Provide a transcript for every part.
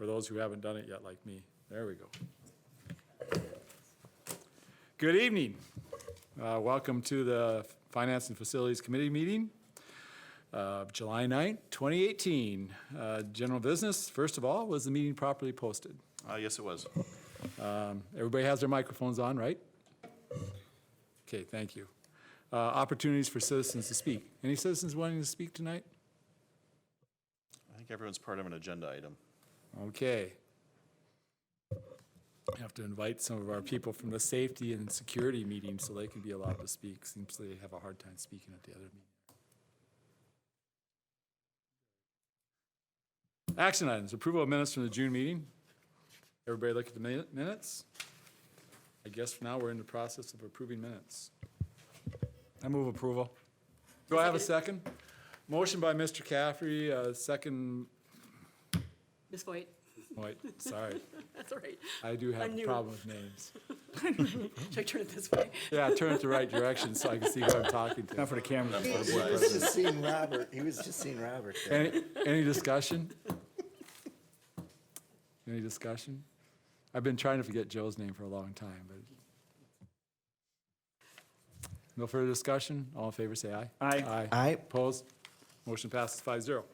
for those who haven't done it yet like me. There we go. Good evening. Welcome to the Finance and Facilities Committee meeting of July 9th, 2018. General business, first of all, was the meeting properly posted? Yes, it was. Everybody has their microphones on, right? Okay, thank you. Opportunities for citizens to speak. Any citizens wanting to speak tonight? I think everyone's part of an agenda item. Okay. I have to invite some of our people from the safety and security meeting so they can be allowed to speak. Seems they have a hard time speaking at the other meeting. Action items, approval of minutes from the June meeting. Everybody look at the minutes. I guess for now we're in the process of approving minutes. I move approval. Do I have a second? Motion by Mr. Caffrey, second, Ms. Voigt. wait, sorry. That's all right. I do have I a knew. problem with names. Should I turn it this way? Yeah, turn it the right direction so I can see who I'm talking to. Not for the camera. That's for what the it board was. president. Just seeing Robert. He was just seeing Robert there. Any discussion? Any discussion? I've been trying to forget Joe's name for a long time, but. No further discussion? All in favor, say aye. Aye. Aye. Opposed? Motion passes 5-0.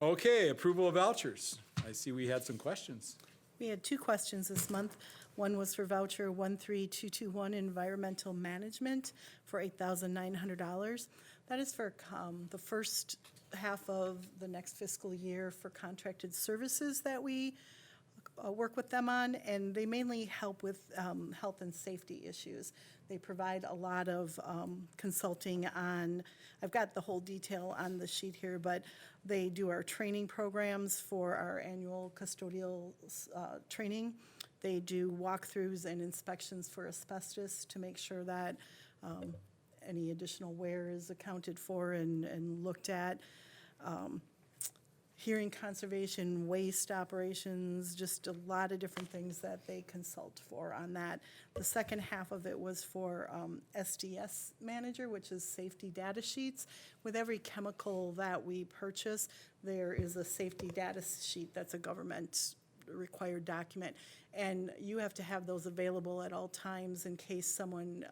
Okay, approval of vouchers. I see we had some questions. We had two questions this month. One was for voucher 13221, environmental management, for $8,900. That is for the first half of the next fiscal year for contracted services that we work with them on, and they mainly help with health and safety issues. They provide a lot of consulting on, I've got the whole detail on the sheet here, but they do our training programs for our annual custodial training. They do walkthroughs and inspections for asbestos to make sure that any additional wear is accounted for and looked at. Hearing conservation, waste operations, just a lot of different things that they consult for on that. The second half of it was for SDS manager, which is safety data sheets. With every chemical that we purchase, there is a safety data sheet that's a government required document. And you have to have those available at all times in case someone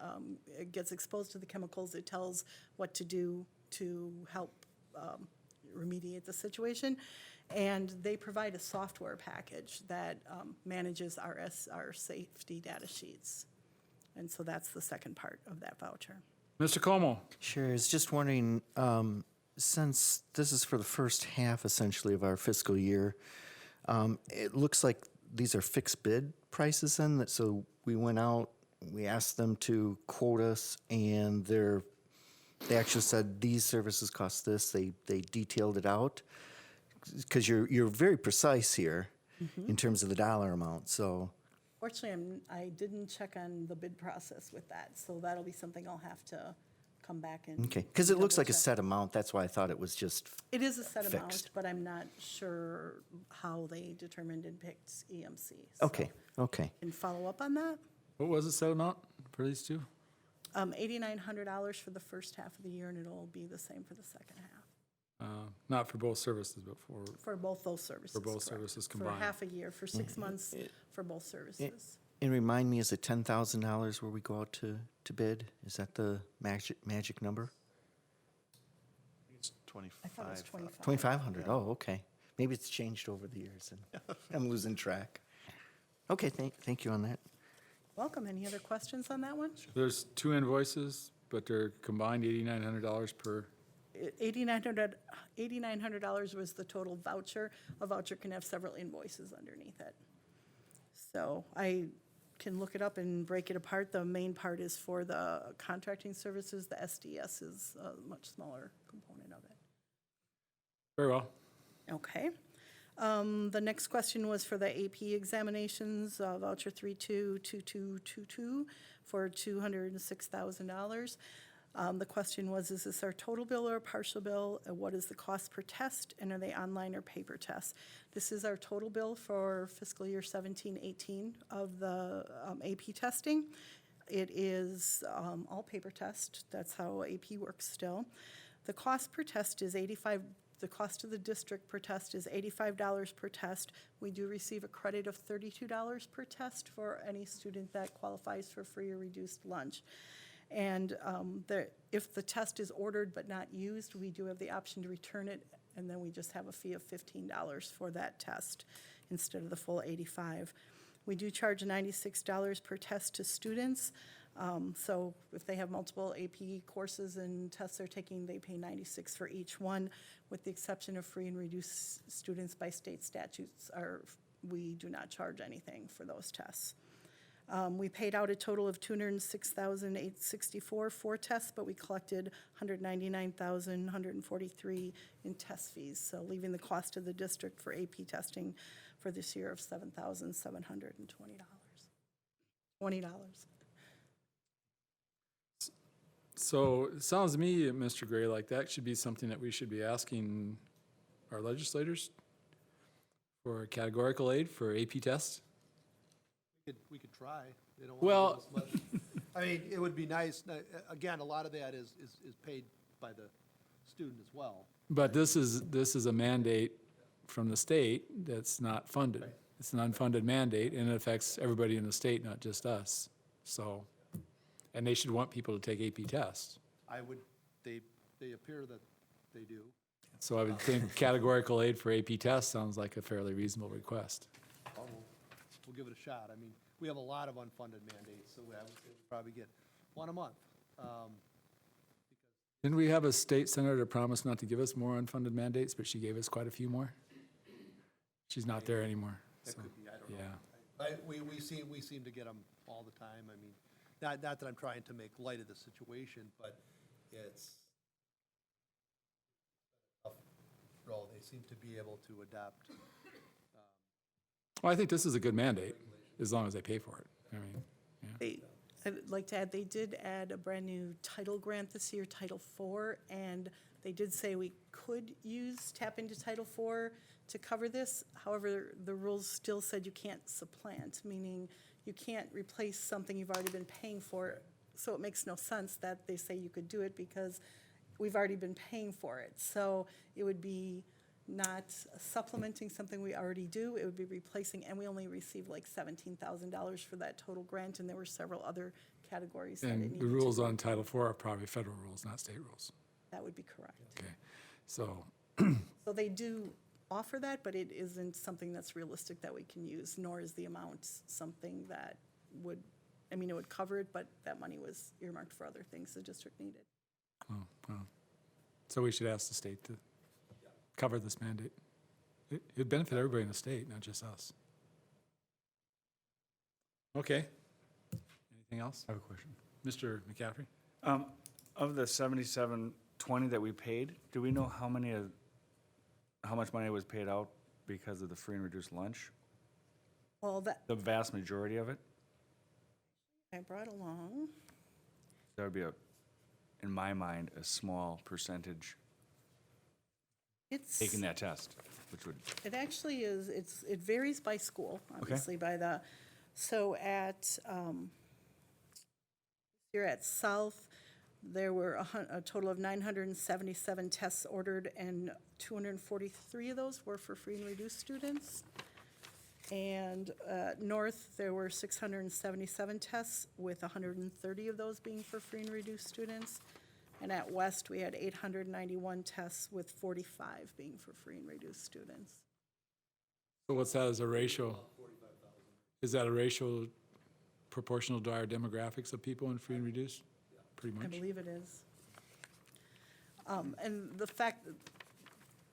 gets exposed to the chemicals. It tells what to do to help remediate the situation, and they provide a software package that manages our safety data sheets. And so that's the second part of that voucher. Mr. Como? Sure, I was just wondering, since this is for the first half essentially of our fiscal year, it looks like these are fixed bid prices then, so we went out, we asked them to quote us, and they actually said these services cost this. They detailed it out because you're very precise here in terms of the dollar amount. So, Fortunately, I didn't check on the bid process with that, so that'll be something I'll have to come back and. okay, because it looks like a double-check. set amount. That's why I thought it was just It is a set amount, fixed. but I'm not sure how they determined and picked EMC. So okay. Okay. can follow up on that. What was the set amount for these two? $8,900 for the first half of the year, and it'll be the same for the second half. Not for both services, but For both those services. For both correct. services combined. For half a year, for 6 months, for both services. And remind me, is it $10,000 where we go out to bid? Is that the magic number? It's 25. I thought it was 25. 2,500. Oh, okay. Maybe it's changed over the years, and I'm losing track. Okay, thank you on that. Welcome. Any other questions on that one? There's two invoices, but they're combined $8,900 per. $8,900 was the total voucher. A voucher can have several invoices underneath it. So I can look it up and break it apart. The main part is for the contracting services. The SDS is a much smaller component of it. Very well. Okay. The next question was for the AP examinations, voucher 322222 for $206,000. The question was, is this our total bill or a partial bill? What is the cost per test? And are they online or paper tests? This is our total bill for fiscal year 17-18 of the AP testing. It is all paper test. That's how AP works still. The cost per test is The cost of the district per test is $85 per test. We do receive a credit of $32 per test for any student that qualifies for free or reduced lunch. And if the test is ordered but not used, we do have the option to return it, and then we just have a fee of $15 for that test instead of the full $85. We do charge $96 per test to students. So if they have multiple AP courses and tests they're taking, they pay $96 for each one, with the exception of free and reduced students by state statutes. We do not charge anything for those tests. We paid out a total of $206,864 for tests, but we collected $199,143 in test fees, so leaving the cost of the district for AP testing for this year of $7,720. $20. So it sounds to me, Mr. Gray, like that should be something that we should be asking our legislators for categorical aid for AP tests. We could try. They don't Well- want to give us much. I mean, it would be nice. Again, a lot of that is paid by the student as well. But this is a mandate from the state that's not funded. Right. It's an unfunded mandate, and it affects everybody in the state, not just us. So, and they should want people to take AP tests. They appear that they do. So I would think categorical aid for AP tests sounds like a fairly reasonable request. We'll give it a shot. I mean, we have a lot of unfunded mandates, so I would say we'll probably get one a month. Didn't we have a state senator promise not to give us more unfunded mandates, but she gave us quite a few more? She's not there anymore. That So, could be, I don't know. yeah. We seem to get them all the time. I mean, not that I'm trying to make light of the situation, but it's a tough role. They seem to be able to adapt. Well, I think this is a good mandate, as long as they pay for it. I mean, I'd like to add, they did add a brand-new title grant this year, Title IV, and they did say we could tap into Title IV to cover this. However, the rules still said you can't supplant, meaning you can't replace something you've already been paying for. So it makes no sense that they say you could do it because we've already been paying for it. So it would be not supplementing something we already do, it would be replacing, and we only received like $17,000 for that total grant, and there were several other categories that it and needed the to rules go. on Title IV are probably federal rules, not state rules. That would be correct. Okay, so, So they do offer that, but it isn't something that's realistic that we can use, nor is the amount something that would, I mean, it would cover it, but that money was earmarked for other things the district needed. well, so we should ask the state to cover this mandate. It'd benefit everybody in the state, not just us. Okay. Anything else? I have a question. Mr. McCaffrey? Of the 7720 that we paid, do we know how much money was paid out because of the free and reduced lunch? Well, that, The vast majority of it? I brought along, That would be in my mind, a small percentage it's. taking that test, which would, It actually is, it varies by school, obviously, so here at South, there were a total of 977 tests ordered, and 243 of those were for free and reduced students. And North, there were 677 tests, with 130 of those being for free and reduced students. And at West, we had 891 tests, with 45 being for free and reduced students. So what's that as a ratio? Is that a ratio proportional to our demographics of people in free and reduced? Pretty I much? believe it is. And the fact that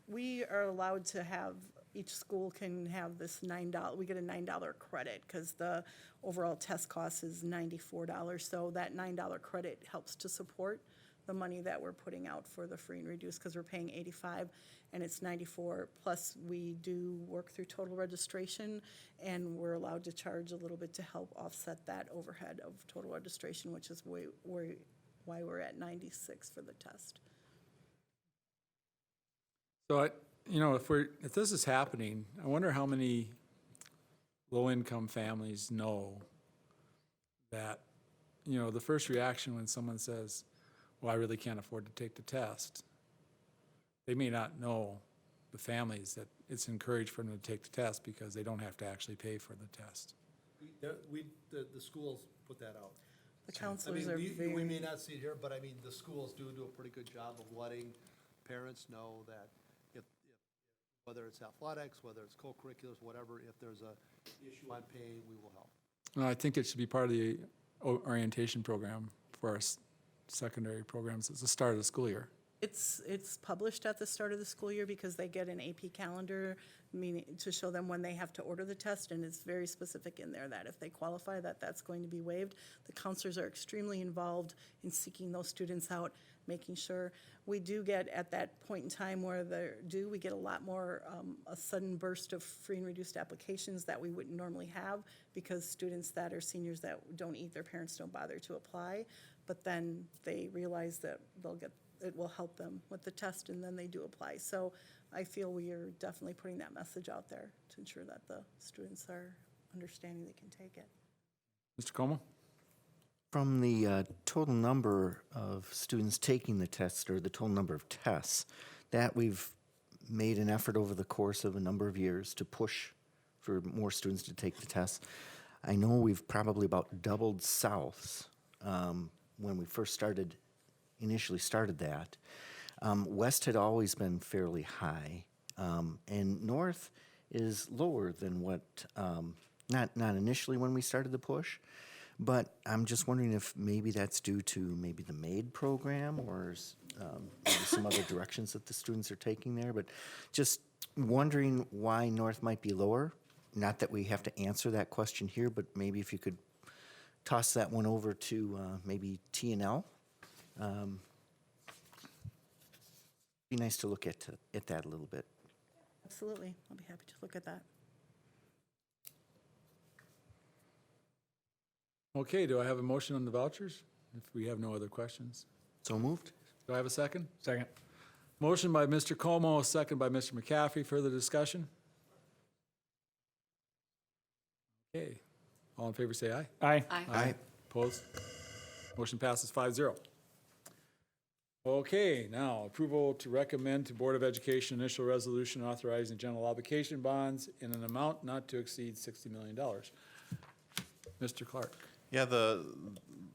we are allowed to have, each school can have this $9, we get a $9 credit, because the overall test cost is $94. So that $9 credit helps to support the money that we're putting out for the free and reduced, because we're paying $85 and it's $94. Plus, we do work through total registration, and we're allowed to charge a little bit to help offset that overhead of total registration, which is why we're at $96 for the test. So, if this is happening, I wonder how many low-income families know that, the first reaction when someone says, well, I really can't afford to take the test, they may not know the families that it's encouraged for them to take the test because they don't have to actually pay for the test. The schools put that out. The I counselors mean, are we may very, not see it here, but I mean, the schools do a pretty good job of letting parents know that if whether it's athletics, whether it's co-curriculars, whatever, if there's a issue on pay, we will help. Well, I think it should be part of the orientation program for our secondary programs at the start of the school year. it's published at the start of the school year because they get an AP calendar, meaning to show them when they have to order the test, and it's very specific in there that if they qualify, that's going to be waived. The counselors are extremely involved in seeking those students out, making sure. We do get, at that point in time where they're due, we get a lot more, a sudden burst of free and reduced applications that we wouldn't normally have, because students that are seniors that don't eat, their parents don't bother to apply, but then they realize that it will help them with the test, and then they do apply. So I feel we are definitely putting that message out there to ensure that the students are understanding they can take it. Mr. Como? From the total number of students taking the test, or the total number of tests, that we've made an effort over the course of a number of years to push for more students to take the test. I know we've probably about doubled Souths when we first initially started that. West had always been fairly high, and North is lower than what, not initially when we started the push, but I'm just wondering if maybe that's due to maybe the MAID program, or maybe some other directions that the students are taking there, but just wondering why North might be lower. Not that we have to answer that question here, but maybe if you could toss that one over to maybe T&L. Be nice to look at that a little bit. Absolutely, I'll be happy to look at that. Okay, do I have a motion on the vouchers? If we have no other questions. So moved? Do I have a second? Second. Motion by Mr. Como, second by Mr. McCaffrey. Further discussion? Okay, all in favor say aye. Aye. Aye. Opposed? Motion passes 5-0. Okay, now approval to recommend to Board of Education initial resolution authorizing general obligation bonds in an amount not to exceed $60 million. Mr. Clark. Yeah,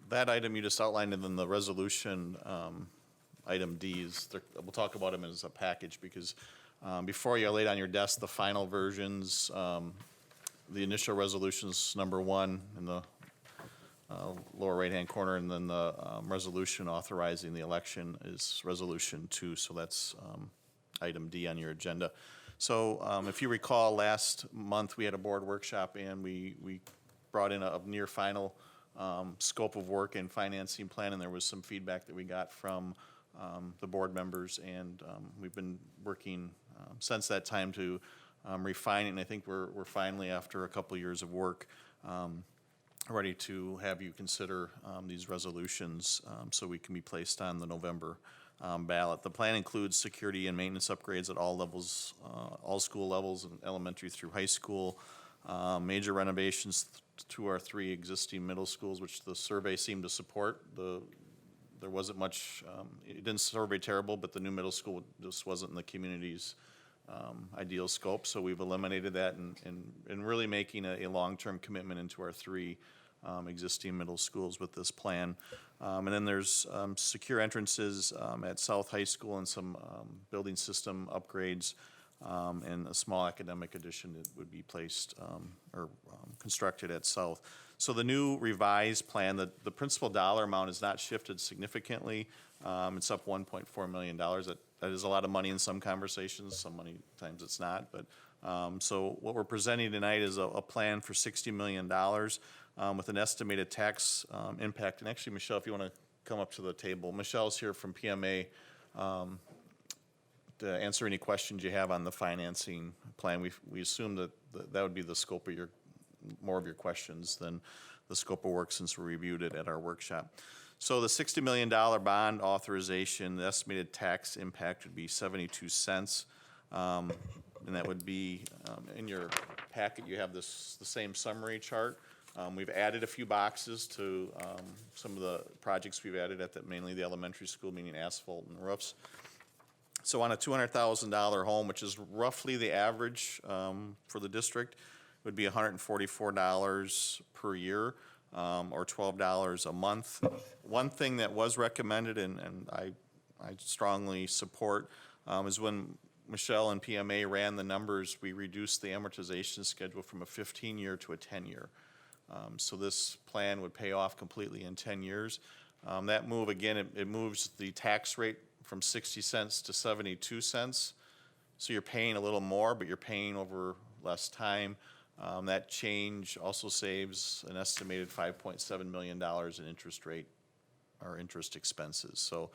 that item you just outlined, and then the resolution, item Ds, we'll talk about them as a package, because before you, I laid on your desk the final versions. The initial resolution's number 1 in the lower right-hand corner, and then the resolution authorizing the election is resolution 2, so that's item D on your agenda. So if you recall, last month we had a board workshop, and we brought in a near final scope of work and financing plan, and there was some feedback that we got from the board members, and we've been working since that time to refine it, and I think we're finally, after a couple years of work, ready to have you consider these resolutions so we can be placed on the November ballot. The plan includes security and maintenance upgrades at all levels, all school levels, and elementary through high school, major renovations to our 3 existing middle schools, which the survey seemed to support. There wasn't much, it didn't survey terrible, but the new middle school just wasn't in the community's ideal scope, so we've eliminated that and really making a long-term commitment into our 3 existing middle schools with this plan. And then there's secure entrances at South High School and some building system upgrades, and a small academic addition that would be placed or constructed at South. So the new revised plan, the principal dollar amount is not shifted significantly. It's up $1.4 million. That is a lot of money in some conversations, some money times it's not. But so what we're presenting tonight is a plan for $60 million with an estimated tax impact. And actually, Michelle, if you want to come up to the table. Michelle's here from PMA to answer any questions you have on the financing plan. We assume that would be the scope of more of your questions than the scope of work, since we reviewed it at our workshop. So the $60 million bond authorization, the estimated tax impact would be 72 cents. And that would be, in your packet, you have the same summary chart. We've added a few boxes to some of the projects we've added at mainly the elementary school, meaning asphalt and roofs. So on a $200,000 home, which is roughly the average for the district, would be $144 per year, or $12 a month. One thing that was recommended, and I strongly support, is when Michelle and PMA ran the numbers, we reduced the amortization schedule from a 15-year to a 10-year. So this plan would pay off completely in 10 years. That move, again, it moves the tax rate from 60 cents to 72 cents. So you're paying a little more, but you're paying over less time. That change also saves an estimated $5.7 million in interest rate or interest expenses. So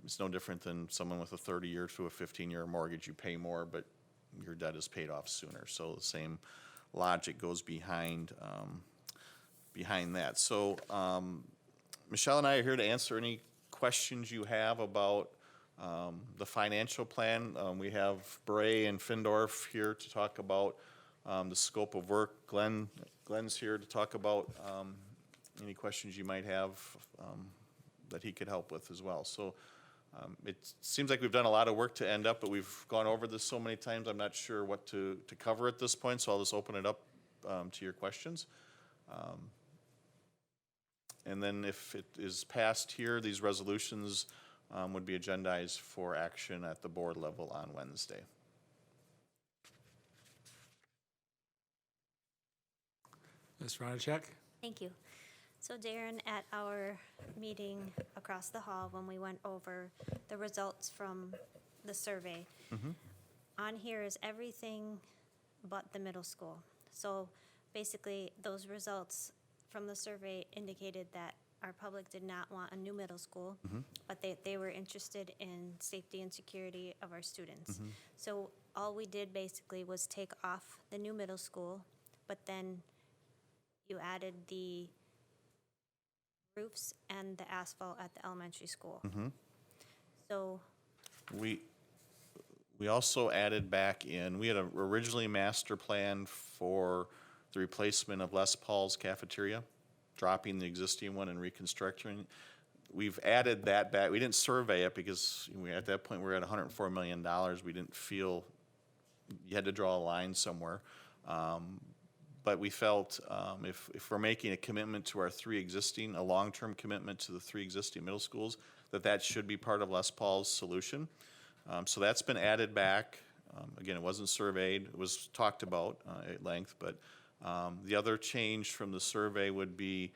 it's no different than someone with a 30-year to a 15-year mortgage. You pay more, but your debt is paid off sooner. So the same logic goes behind that. So Michelle and I are here to answer any questions you have about the financial plan. We have Bray and Findorf here to talk about the scope of work. Glenn's here to talk about any questions you might have that he could help with as well. So it seems like we've done a lot of work to end up, but we've gone over this so many times, I'm not sure what to cover at this point, so I'll just open it up to your questions. And then if it is passed here, these resolutions would be agendized for action at the board level on Wednesday. Ms. Ronachek? Thank you. So Darren, at our meeting across the hall, when we went over the results from the survey, on here is everything but the middle school. So basically, those results from the survey indicated that our public did not want a new middle school, but they were interested in safety and security of our students. So all we did basically was take off the new middle school, but then you added the roofs and the asphalt at the elementary school. So We also added back in, we had originally master planned for the replacement of Les Paul's cafeteria, dropping the existing one and reconstructing. We've added that back. We didn't survey it because at that point we were at $104 million. We didn't feel you had to draw a line somewhere. But we felt if we're making a commitment to our a long-term commitment to the 3 existing middle schools, that should be part of Les Paul's solution. So that's been added back. Again, it wasn't surveyed. It was talked about at length. But the other change from the survey would be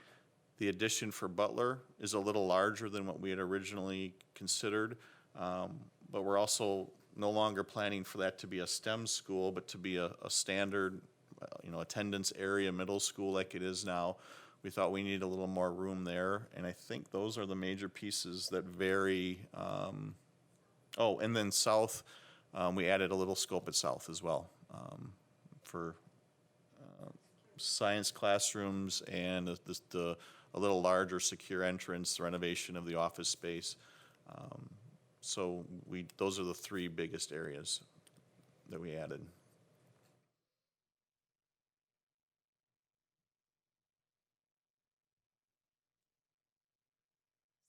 the addition for Butler is a little larger than what we had originally considered. But we're also no longer planning for that to be a STEM school, but to be a standard attendance area middle school like it is now. We thought we needed a little more room there, and I think those are the major pieces that vary. And then South, we added a little scope at South as well for science classrooms and a little larger secure entrance, the renovation of the office space. So those are the 3 biggest areas that we added.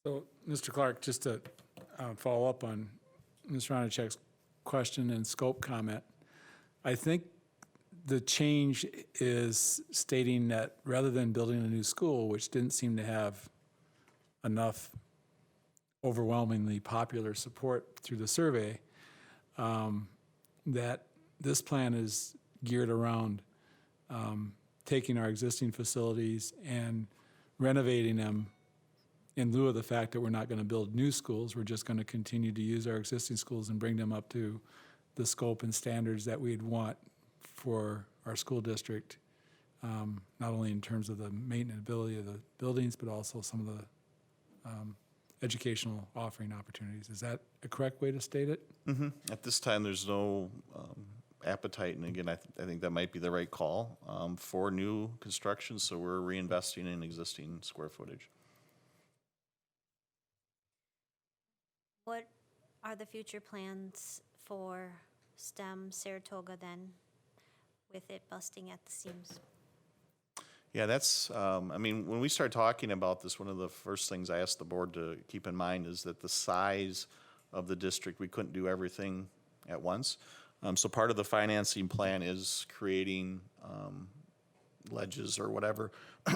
So, Mr. Clark, just to follow up on Ms. Ronachek's question and scope comment, I think the change is stating that rather than building a new school, which didn't seem to have enough overwhelmingly popular support through the survey, that this plan is geared around taking our existing facilities and renovating them in lieu of the fact that we're not going to build new schools. We're just going to continue to use our existing schools and bring them up to the scope and standards that we'd want for our school district, not only in terms of the maintenance of the buildings, but also some of the educational offering opportunities. Is that a correct way to state it? At this time, there's no appetite, and again, I think that might be the right call for new construction, so we're reinvesting in existing square footage. what are the future plans for STEM Saratoga then, with it busting at the seams? Yeah, that's, when we started talking about this, one of the first things I asked the board to keep in mind is that the size of the district. We couldn't do everything at once. So part of the financing plan is creating ledges or whatever,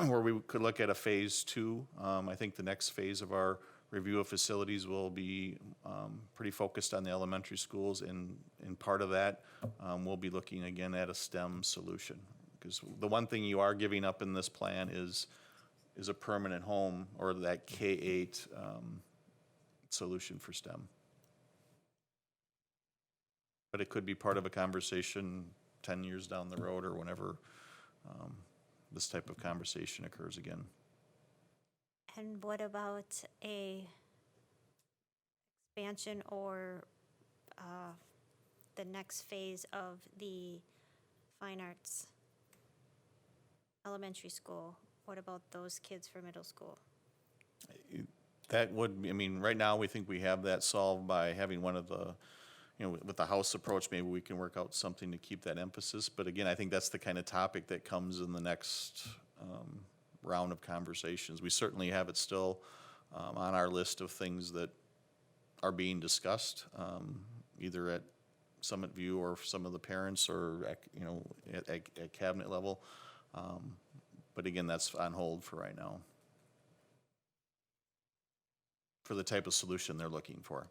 where we could look at a phase two. I think the next phase of our review of facilities will be pretty focused on the elementary schools, and in part of that, we'll be looking again at a STEM solution. Because the one thing you are giving up in this plan is a permanent home, or that K-8 solution for STEM. But it could be part of a conversation 10 years down the road, or whenever this type of conversation occurs again. And what about a expansion or the next phase of the fine arts elementary school? What about those kids for middle school? That would be, I mean, right now, we think we have that solved by having one of the, with the house approach, maybe we can work out something to keep that emphasis. But again, I think that's the kind of topic that comes in the next round of conversations. We certainly have it still on our list of things that are being discussed, either at Summit View or some of the parents, or at cabinet level. But again, that's on hold for right now, for the type of solution they're looking for.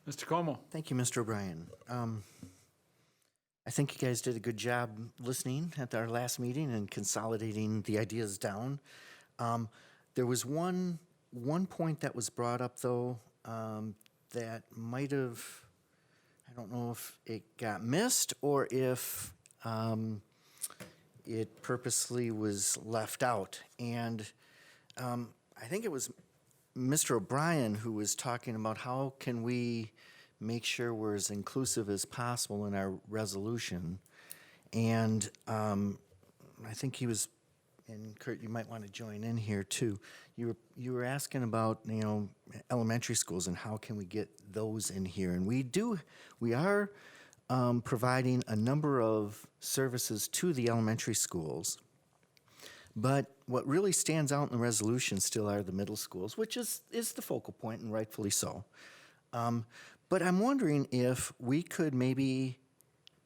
Mr. Como? Thank you, Mr. O'Brien. I think you guys did a good job listening at our last meeting and consolidating the ideas down. There was one point that was brought up, though, that might have, I don't know if it got missed or if it purposely was left out. And I think it was Mr. O'Brien who was talking about how can we make sure we're as inclusive as possible in our resolution. And I think he was, and Kurt, you might want to join in here too. You were asking about, elementary schools and how can we get those in here. And we are providing a number of services to the elementary schools. But what really stands out in the resolution still are the middle schools, which is the focal point, and rightfully so. But I'm wondering if we could maybe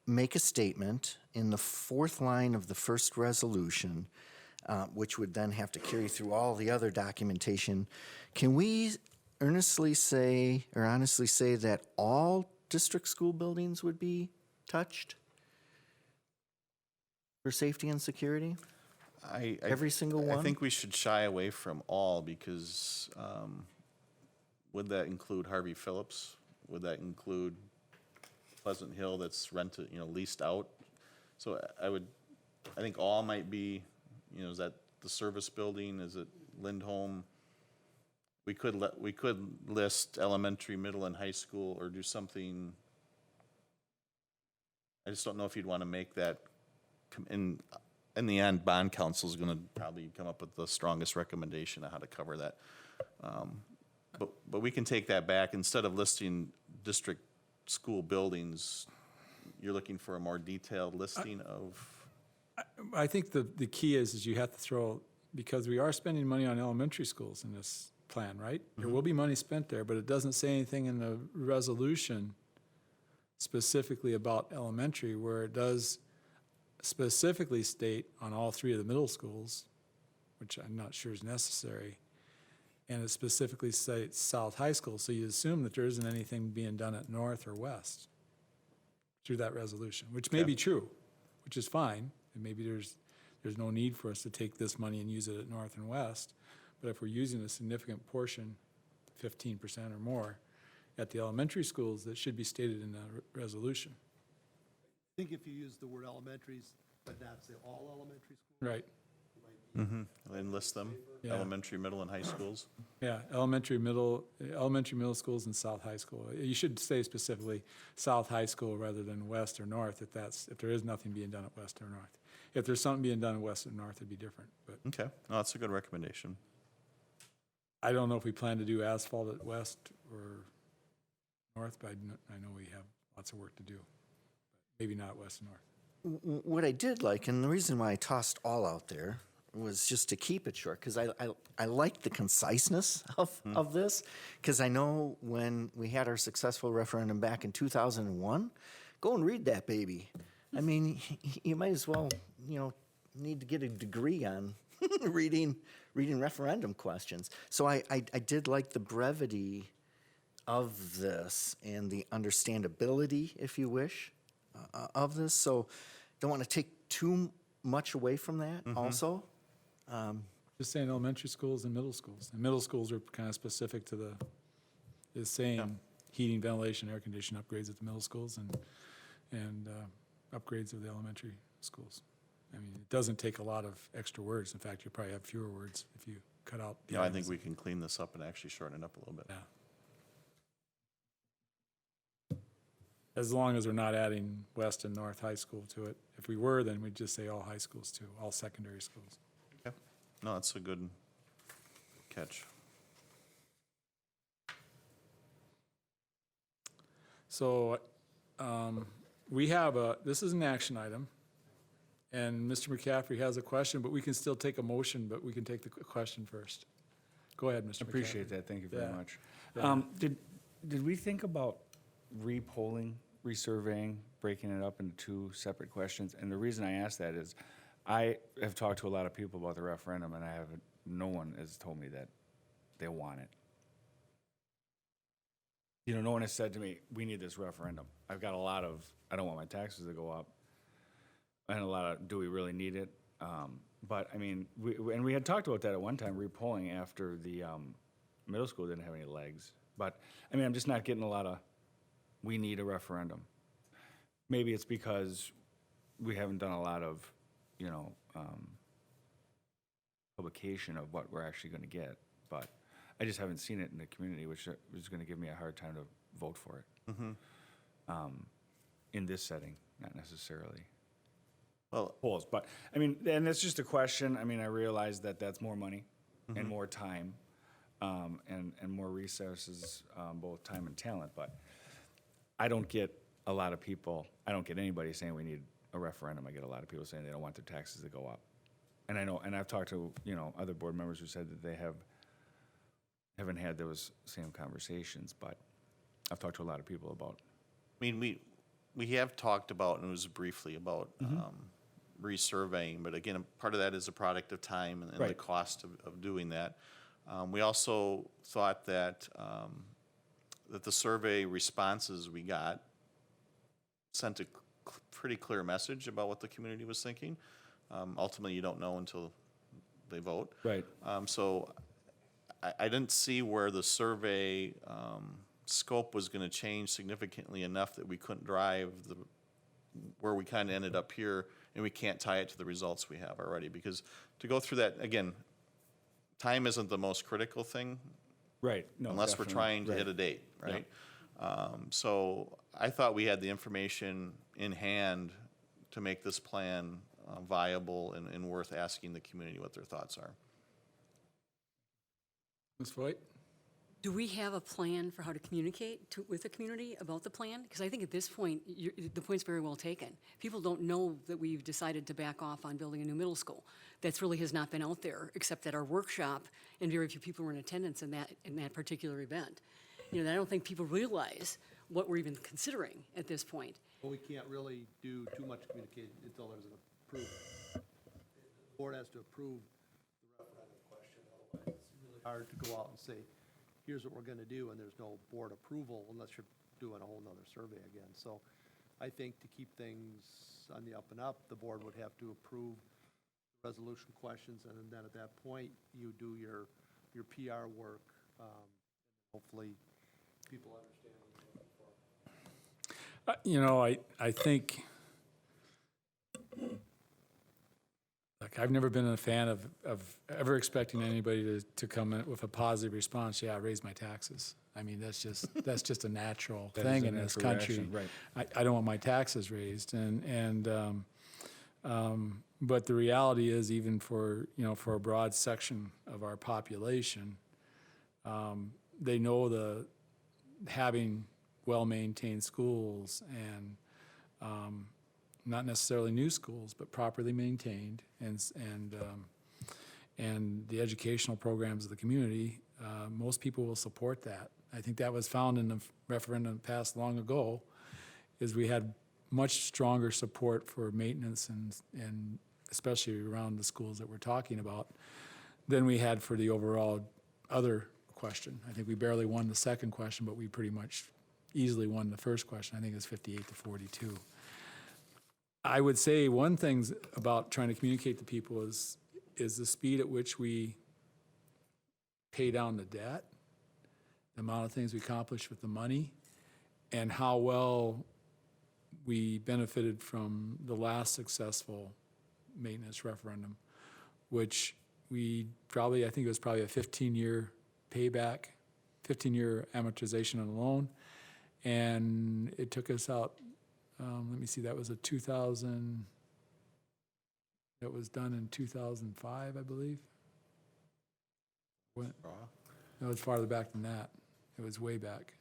make a statement in the fourth line of the first resolution, which would then have to carry through all the other documentation. Can we earnestly say, or honestly say, that all district school buildings would be touched for safety and security? Every single one? I think we should shy away from all, because would that include Harvey Phillips? Would that include Pleasant Hill that's rented, leased out? So I think all might be, is that the service building? Is it Lindholm? We could list elementary, middle, and high school, or do something. I just don't know if you'd want to make that in the end, bond counsel is going to probably come up with the strongest recommendation on how to cover that. But we can take that back. Instead of listing district school buildings, you're looking for a more detailed listing of. I think the key is you have to throw, because we are spending money on elementary schools in this plan, right? Mm-hmm. There will be money spent there, but it doesn't say anything in the resolution specifically about elementary, where it does specifically state on all three of the middle schools, which I'm not sure is necessary, and it specifically states South High School, so you assume that there isn't anything being done at North or West through that resolution, which may be true, which is fine, and maybe there's no need for us to take this money and use it at North and West, but if we're using a significant portion, 15% or more, at the elementary schools, that should be stated in the resolution. I think if you use the word elementaries, but not say all elementary schools. Right. And list them, Yeah. elementary, middle, and high schools. Yeah, elementary, middle schools, and South High School. You should say specifically South High School rather than West or North, if there is nothing being done at West or North. If there's something being done at West or North, it'd be different, but Okay, no, that's a good recommendation. I don't know if we plan to do asphalt at West or North, but I know we have lots of work to do. Maybe not West and North. What I did like, and the reason why I tossed all out there, was just to keep it short, because I like the conciseness of this, because I know when we had our successful referendum back in 2001, go and read that baby. I mean, you might as well, need to get a degree on reading referendum questions. So I did like the brevity of this and the understandability, if you wish, of this. So don't want to take too much away from that also. Just saying elementary schools and middle schools. And middle schools are kind of specific to is saying heating, ventilation, air conditioning upgrades at the middle schools and upgrades of the elementary schools. I mean, it doesn't take a lot of extra words. In fact, you probably have fewer words if you cut out the I think items. we can clean this up and actually shorten it up a little bit. Yeah. As long as we're not adding West and North High School to it. If we were, then we'd just say all high schools too, all secondary schools. Okay. No, that's a good catch. So we have this is an action item, and Mr. McCaffrey has a question, but we can still take a motion, but we can take the question first. Go ahead, Mr. McCaffrey. Appreciate that, thank you very Yeah. much. Yeah. Did we think about re-polling, resurveying, breaking it up into two separate questions? And the reason I ask that is, I have talked to a lot of people about the referendum, and no one has told me that they want it. No one has said to me, we need this referendum. I've got a lot of, I don't want my taxes to go up, and a lot of, do we really need it? But, I mean, we had talked about that at one time, re-polling after the middle school didn't have any legs. But, I mean, I'm just not getting a lot of, we need a referendum. Maybe it's because we haven't done a lot of, publication of what we're actually going to get. But I just haven't seen it in the community, which is going to give me a hard time to vote for it. In this setting, not necessarily Well, polls. But, I mean, and that's just a question. I mean, I realize that that's more money and more time and more resources, both time and talent. But I don't get a lot of people, I don't get anybody saying we need a referendum. I get a lot of people saying they don't want their taxes to go up. And I know, and I've talked to, other board members who said that they haven't had those same conversations, but I've talked to a lot of people about. I mean, we have talked about, and it was briefly about resurveying, but again, part of that is a product of time and the Right. cost of doing that. We also thought that that the survey responses we got sent a pretty clear message about what the community was thinking. Ultimately, you don't know until they vote. Right. So I didn't see where the survey scope was going to change significantly enough that we couldn't drive where we kind of ended up here, and we can't tie it to the results we have already. Because to go through that, again, time isn't the most critical thing Right. No, unless definitely. we're trying to Right. hit a date, right? So I thought we had the information in hand to make this plan viable and worth asking the community what their thoughts are. Ms. Voigt? Do we have a plan for how to communicate with the community about the plan? Because I think at this point, the point's very well taken. People don't know that we've decided to back off on building a new middle school. That really has not been out there, except at our workshop, and very few people were in attendance in that particular event. I don't think people realize what we're even considering at this point. But we can't really do too much communicating until there's an approval. The board has to approve the referendum question, otherwise it's really hard to go out and say, here's what we're gonna do, and there's no board approval unless you're doing a whole nother survey again. So I think to keep things on the up and up, the board would have to approve resolution questions, and then at that point, you do your PR work. Hopefully, people understand what you're looking for. I think, look, I've never been a fan of ever expecting anybody to come in with a positive response. Yeah, raise my taxes. I mean, that's just a natural That is thing a in this natural country. reaction, right. I don't want my taxes raised, but the reality is, even for a broad section of our population, they know having well-maintained schools and not necessarily new schools, but properly maintained and and the educational programs of the community, most people will support that. I think that was found in the referendum passed long ago, is we had much stronger support for maintenance and especially around the schools that we're talking about than we had for the overall other question. I think we barely won the second question, but we pretty much easily won the first question. I think it's 58 to 42. I would say one thing about trying to communicate to people is the speed at which we pay down the debt, the amount of things we accomplish with the money, and how well we benefited from the last successful maintenance referendum, which we probably, I think it was probably a 15-year payback, 15-year amortization on the loan, and it took us out, let me see, that was that was done in 2005, I believe. No, it's farther back than that. It was way back.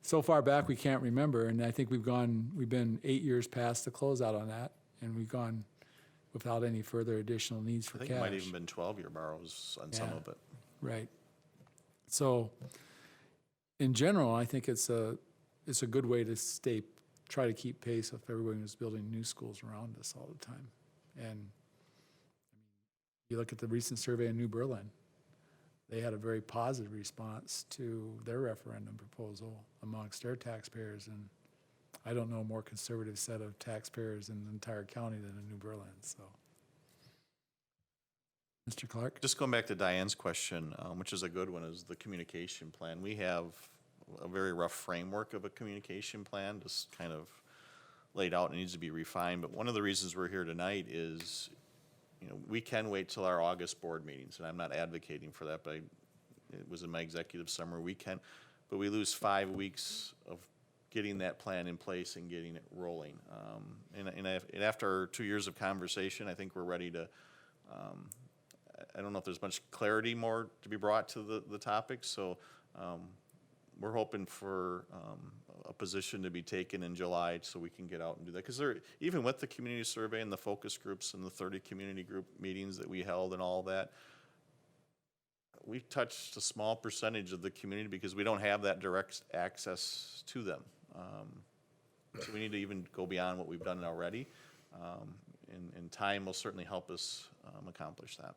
So far back we can't remember, and I think we've been 8 years past the closeout on that, and we've gone without any further additional needs for I cash. think it might even been 12-year borrows on some Yeah. of it. Right. So, in general, I think it's a good way to try to keep pace with everyone who's building new schools around us all the time. And you look at the recent survey in New Berlin, they had a very positive response to their referendum proposal amongst their taxpayers, and I don't know a more conservative set of taxpayers in the entire county than in New Berlin, so. Mr. Clark? Just going back to Diane's question, which is a good one, is the communication plan. We have a very rough framework of a communication plan, just kind of laid out and needs to be refined. But one of the reasons we're here tonight is, we can wait till our August board meetings, and I'm not advocating for that, but it was in my executive summary. We can, but we lose 5 weeks of getting that plan in place and getting it rolling. And after 2 years of conversation, I think we're ready to. I don't know if there's much clarity more to be brought to the topic, so we're hoping for a position to be taken in July so we can get out and do that. Because even with the community survey and the focus groups and the 30 community group meetings that we held and all that, we've touched a small percentage of the community because we don't have that direct access to them. So we need to even go beyond what we've done already, and time will certainly help us accomplish that.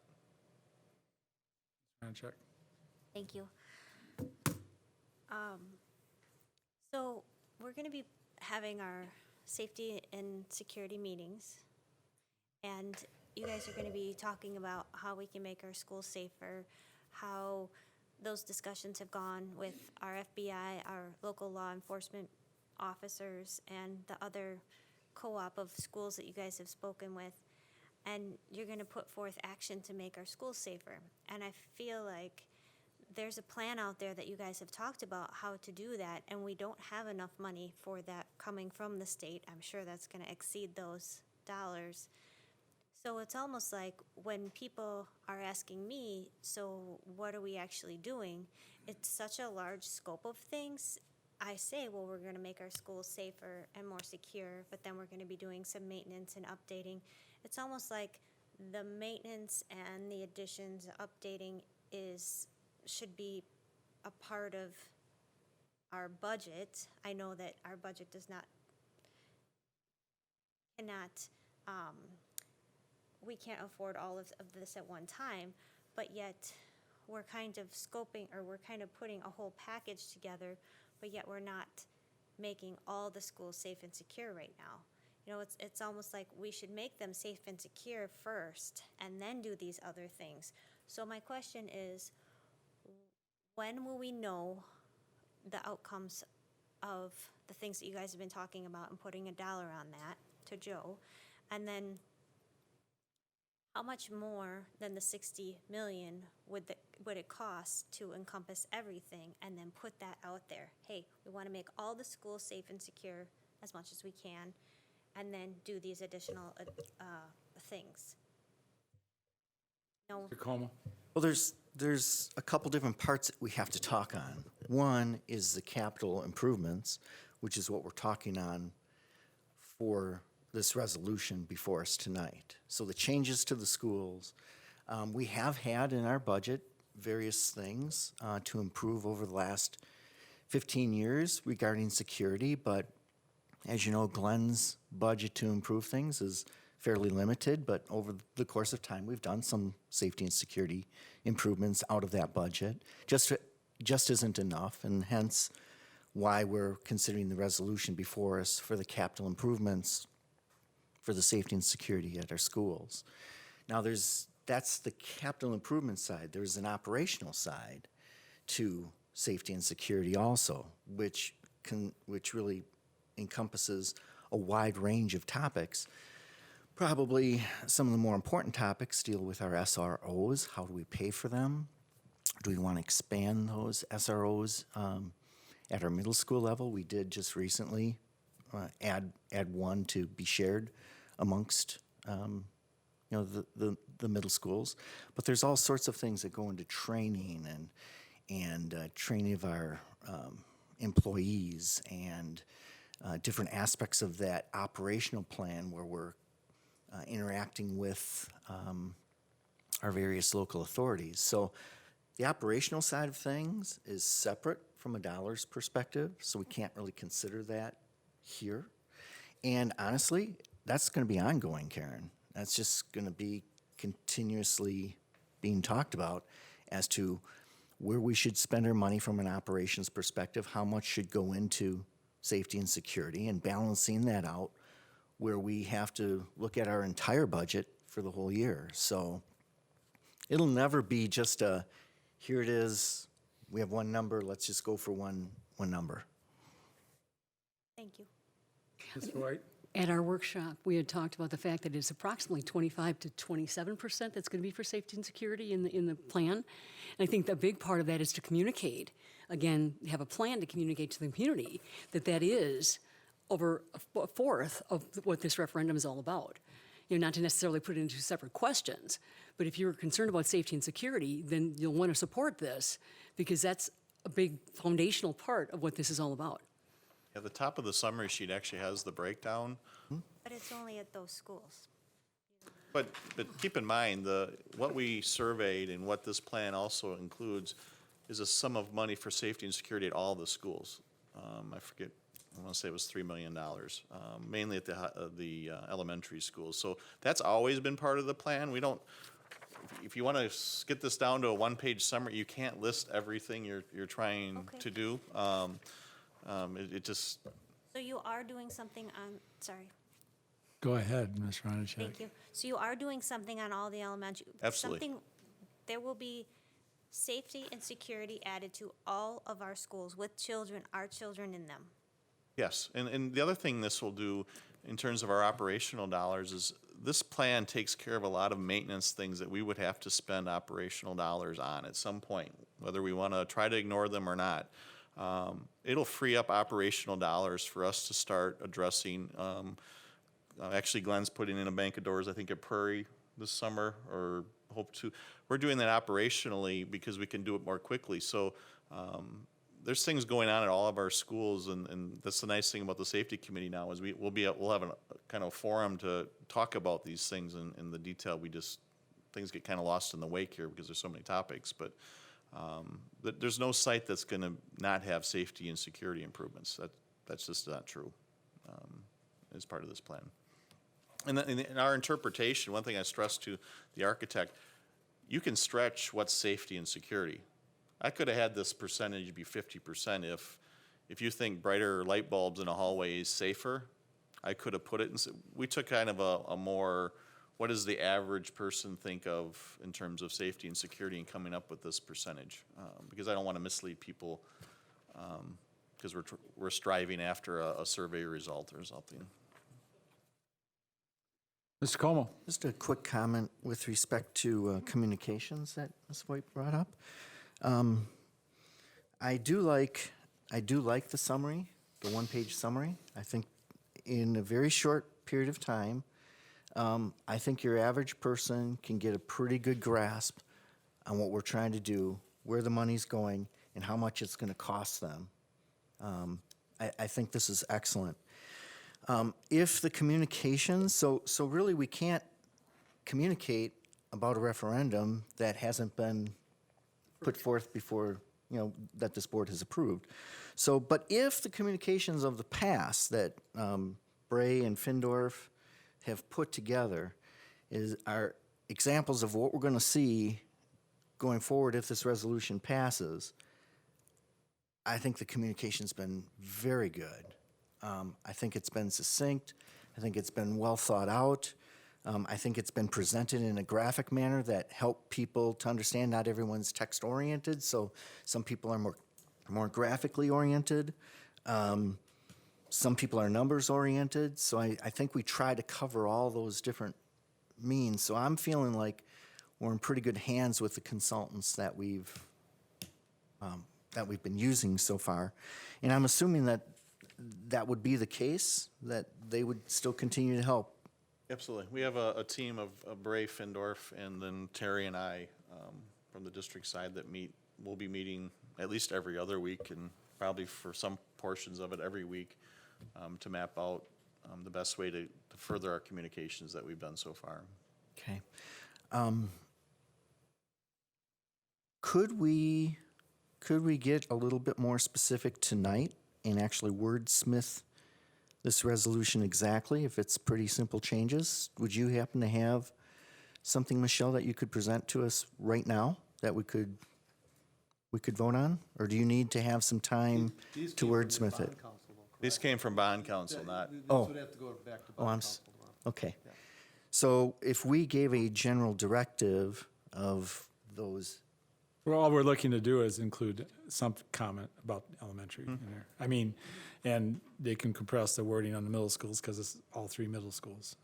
Check. Thank you. So we're going to be having our safety and security meetings, and you guys are going to be talking about how we can make our schools safer, how those discussions have gone with our FBI, our local law enforcement officers, and the other co-op of schools that you guys have spoken with. And you're going to put forth action to make our schools safer. And I feel like there's a plan out there that you guys have talked about how to do that, and we don't have enough money for that coming from the state. I'm sure that's going to exceed those dollars. So it's almost like when people are asking me, so what are we actually doing? It's such a large scope of things. I say, well, we're going to make our schools safer and more secure, but then we're going to be doing some maintenance and updating. It's almost like the maintenance and the additions, updating should be a part of our budget. I know that our budget we can't afford all of this at one time, but yet we're kind of scoping, or we're kind of putting a whole package together, but yet we're not making all the schools safe and secure right now. It's almost like we should make them safe and secure first and then do these other things. So my question is, when will we know the outcomes of the things that you guys have been talking about and putting a dollar on that to Joe? And then how much more than the 60 million would it cost to encompass everything and then put that out there? Hey, we want to make all the schools safe and secure as much as we can, and then do these additional things. No. Tacoma. Well, there's a couple different parts that we have to talk on. One is the capital improvements, which is what we're talking on for this resolution before us tonight. So the changes to the schools, We have had in our budget various things to improve over the last 15 years regarding security, but as you know, Glenn's budget to improve things is fairly limited, but over the course of time, we've done some safety and security improvements out of that budget. Just isn't enough, and hence why we're considering the resolution before us for the capital improvements for the safety and security at our schools. Now, that's the capital improvement side. There's an operational side to safety and security also, which really encompasses a wide range of topics. Probably some of the more important topics deal with our SROs. How do we pay for them? Do we want to expand those SROs at our middle school level? We did just recently add one to be shared amongst the middle schools. But there's all sorts of things that go into training and training of our employees and different aspects of that operational plan where we're interacting with our various local authorities. So the operational side of things is separate from a dollars perspective, so we can't really consider that here. And honestly, that's going to be ongoing, Karen. That's just going to be continuously being talked about as to where we should spend our money from an operations perspective, how much should go into safety and security, and balancing that out where we have to look at our entire budget for the whole year. So it'll never be just here it is, we have one number, let's just go for one number. Thank you. Ms. White? At our workshop, we had talked about the fact that it's approximately 25 to 27% that's going to be for safety and security in the plan. And I think the big part of that is to communicate. Again, have a plan to communicate to the community that is over a fourth of what this referendum is all about. Not to necessarily put it into separate questions, but if you're concerned about safety and security, then you'll want to support this because that's a big foundational part of what this is all about. Yeah, the top of the summary sheet actually has the breakdown. But it's only at those schools. But keep in mind, what we surveyed and what this plan also includes is a sum of money for safety and security at all the schools. I forget, I want to say it was $3 million, mainly at the elementary schools. So that's always been part of the plan. We don't, if you want to get this down to a one-page summary, you can't list everything you're trying Okay. to do. It just, So you are doing something on, sorry, Go ahead, Ms. Ronachek. thank you. So you are doing something on all the elementary? Absolutely. There will be safety and security added to all of our schools with children, our children in them. yes, and the other thing this will do in terms of our operational dollars is this plan takes care of a lot of maintenance things that we would have to spend operational dollars on at some point, whether we want to try to ignore them or not. It'll free up operational dollars for us to start addressing. Actually, Glenn's putting in a bank of doors, I think, at Prairie this summer, or hope to. We're doing that operationally because we can do it more quickly. So there's things going on at all of our schools, and that's the nice thing about the safety committee now is we'll have a kind of forum to talk about these things in the detail. Things get kind of lost in the wake here because there's so many topics, but there's no site that's going to not have safety and security improvements. That's just not true as part of this plan. And in our interpretation, one thing I stressed to the architect, you can stretch what's safety and security. I could have had this percentage be 50% if you think brighter light bulbs in a hallway is safer. I could have put it in. We took kind of a more, what does the average person think of in terms of safety and security, and coming up with this percentage, because I don't want to mislead people, because we're striving after a survey result or something. Mr. Como? Just a quick comment with respect to communications that Ms. White brought up. I do like the summary, the one-page summary. I think in a very short period of time, I think your average person can get a pretty good grasp on what we're trying to do, where the money's going, and how much it's going to cost them. I think this is excellent. If the communications, so really we can't communicate about a referendum that hasn't been put forth before, that this board has approved. So, but if the communications of the past that Bray and Findorf have put together are examples of what we're going to see going forward if this resolution passes, I think the communication's been very good. I think it's been succinct. I think it's been well thought out. I think it's been presented in a graphic manner that help people to understand. Not everyone's text oriented, so some people are more graphically oriented. Some people are numbers oriented. So I think we try to cover all those different means. So I'm feeling like we're in pretty good hands with the consultants that we've been using so far. And I'm assuming that would be the case, that they would still continue to help. Absolutely. We have a team of Bray, Findorf, and then Terry and I from the district side that we'll be meeting at least every other week, and probably for some portions of it every week, to map out the best way to further our communications that we've done so far. Okay. Could we get a little bit more specific tonight and actually wordsmith this resolution exactly, if it's pretty simple changes? Would you happen to have something, Michelle, that you could present to us right now that we could vote on? Or do you need to have some time These to came from the wordsmith it? bond council, though, These correct? came from bond council, not, This Oh. would have to go back to Oh, bond council tomorrow. Okay. Yeah. So if we gave a general directive of those, Well, all we're looking to do is include some comment about elementary in there. I mean, and they can compress the wording on the middle schools because it's all three middle schools.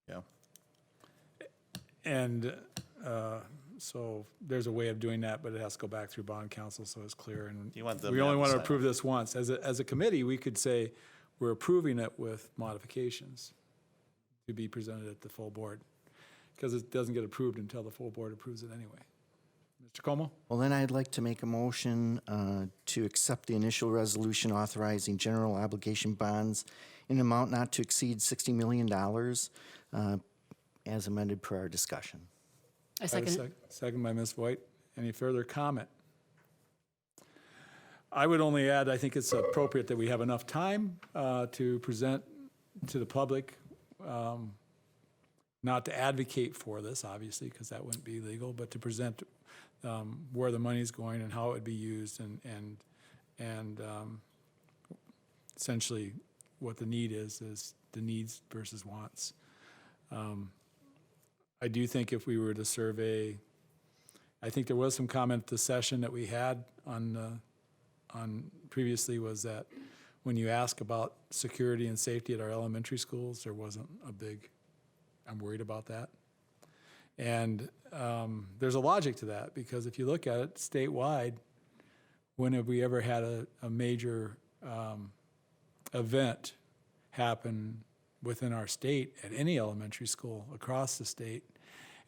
yeah. And so there's a way of doing that, but it has to go back through bond council, so it's clear. And You want the we only men want to side. approve this once. As a committee, we could say we're approving it with modifications to be presented at the full board, because it doesn't get approved until the full board approves it anyway. Mr. Como? well, then I'd like to make a motion to accept the initial resolution authorizing general obligation bonds in an amount not to exceed $60 million as amended per our discussion. I second it. Second by Ms. Voigt. Any further comment? I would only add, I think it's appropriate that we have enough time to present to the public, not to advocate for this, obviously, because that wouldn't be legal, but to present where the money's going and how it would be used, and essentially what the need is the needs versus wants. I do think if we were to survey, I think there was some comment at the session that we had on previously, was that when you ask about security and safety at our elementary schools, there wasn't a big, I'm worried about that. And there's a logic to that, because if you look at it statewide, when have we ever had a major event happen within our state at any elementary school across the state?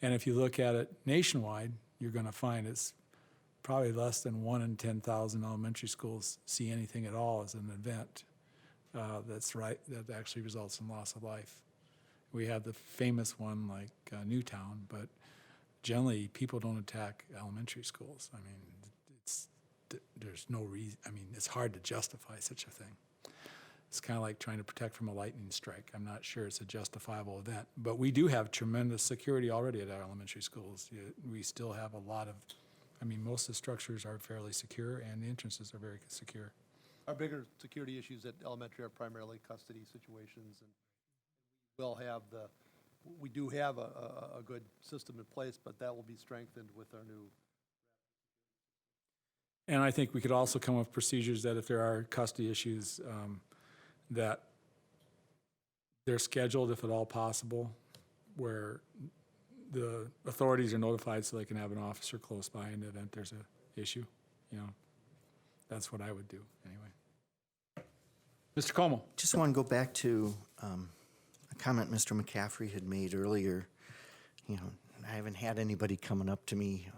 And if you look at it nationwide, you're going to find it's probably less than 1 in 10,000 elementary schools see anything at all as an event that actually results in loss of life. We have the famous one like Newtown, but generally people don't attack elementary schools. I mean, there's no reason. I mean, it's hard to justify such a thing. It's kind of like trying to protect from a lightning strike. I'm not sure it's a justifiable event, but we do have tremendous security already at our elementary schools. We still have a lot of, I mean, most of the structures are fairly secure and the entrances are very secure. Our bigger security issues at elementary are primarily custody situations, and we do have a good system in place, but that will be strengthened with our new. And I think we could also come up with procedures that if there are custody issues, that they're scheduled, if at all possible, where the authorities are notified so they can have an officer close by in the event there's an issue. That's what I would do anyway. Mr. Como? Just want to go back to a comment Mr. McCaffrey had made earlier. I haven't had anybody coming up to me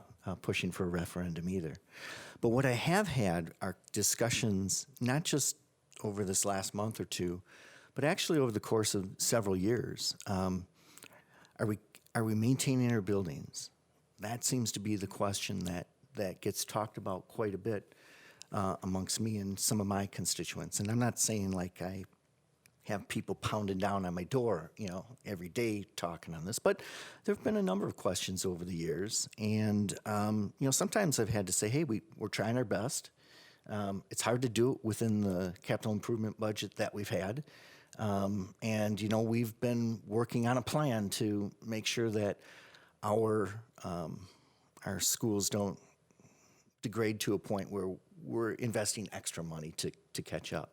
pushing for a referendum either. But what I have had are discussions, not just over this last month or two, but actually over the course of several years, are we maintaining our buildings? That seems to be the question that gets talked about quite a bit amongst me and some of my constituents. And I'm not saying like I have people pounding down on my door, every day talking on this, but there have been a number of questions over the years. And, sometimes I've had to say, hey, we're trying our best. It's hard to do it within the capital improvement budget that we've had. And, we've been working on a plan to make sure that our schools don't degrade to a point where we're investing extra money to catch up.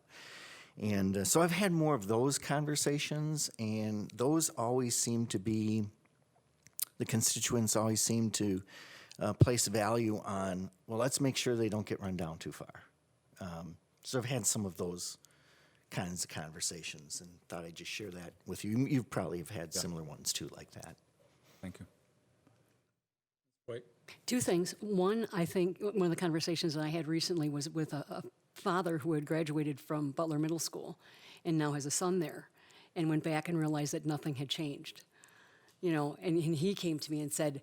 And so I've had more of those conversations, and those always seem to be, the constituents always seem to place value on, well, let's make sure they don't get run down too far. So I've had some of those kinds of conversations and thought I'd just share that with you. You probably have had similar ones too like that. Thank you. Wait. Two things. One, I think one of the conversations that I had recently was with a father who had graduated from Butler Middle School and now has a son there, and went back and realized that nothing had changed. And he came to me and said,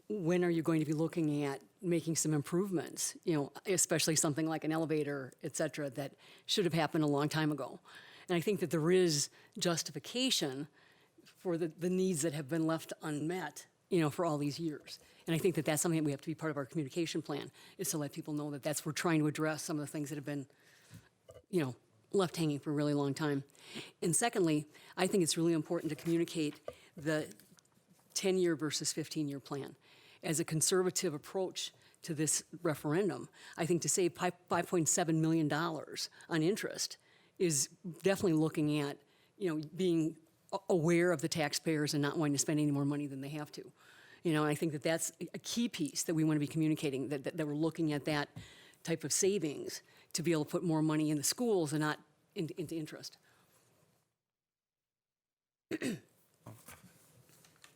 when are you going to be looking at making some improvements, especially something like an elevator, et cetera, that should have happened a long time ago. And I think that there is justification for the needs that have been left unmet, for all these years. And I think that that's something that we have to be part of our communication plan, is to let people know that we're trying to address some of the things that have been, left hanging for a really long time. And secondly, I think it's really important to communicate the 10-year versus 15-year plan. As a conservative approach to this referendum, I think to save $5.7 million on interest is definitely looking at, being aware of the taxpayers and not wanting to spend any more money than they have to. And I think that that's a key piece that we want to be communicating, that we're looking at that type of savings to be able to put more money in the schools and not into interest.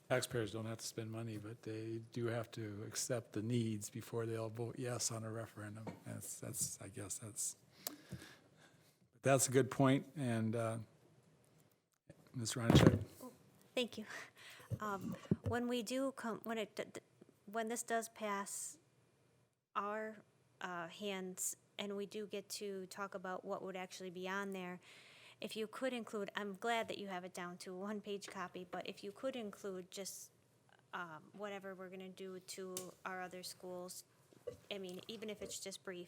Taxpayers don't have to spend money, but they do have to accept the needs before they'll vote yes on a referendum. That's a good point. And Ms. Ronichek? Thank you. When we do when this does pass our hands and we do get to talk about what would actually be on there, if you could include, I'm glad that you have it down to a one-page copy, but if you could include just whatever we're going to do to our other schools, even if it's just brief,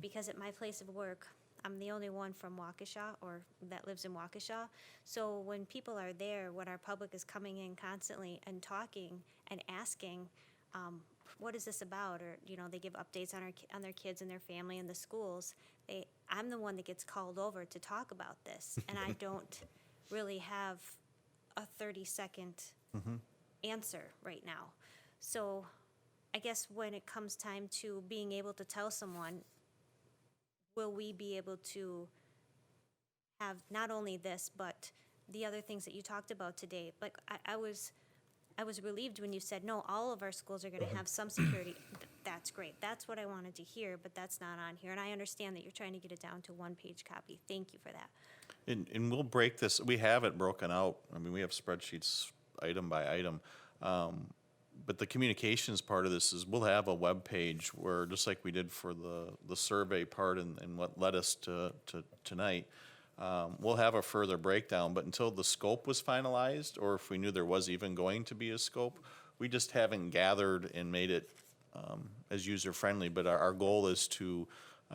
because at my place of work, I'm the only one from Waukesha or that lives in Waukesha. So when people are there, when our public is coming in constantly and talking and asking, what is this about? Or, they give updates on their kids and their family and the schools. I'm the one that gets called over to talk about this, and I don't really have a 30-second answer right now. So I guess when it comes time to being able to tell someone, will we be able to have not only this, but the other things that you talked about today? Like, I was relieved when you said, no, all of our schools are going to have some security. That's great. That's what I wanted to hear, but that's not on here. And I understand that you're trying to get it down to one-page copy. Thank you for that. And we'll break this. We have it broken out. We have spreadsheets item by item. But the communications part of this is we'll have a web page where, just like we did for the survey part and what led us to tonight, we'll have a further breakdown. But until the scope was finalized, or if we knew there was even going to be a scope, we just haven't gathered and made it as user-friendly. But our goal is to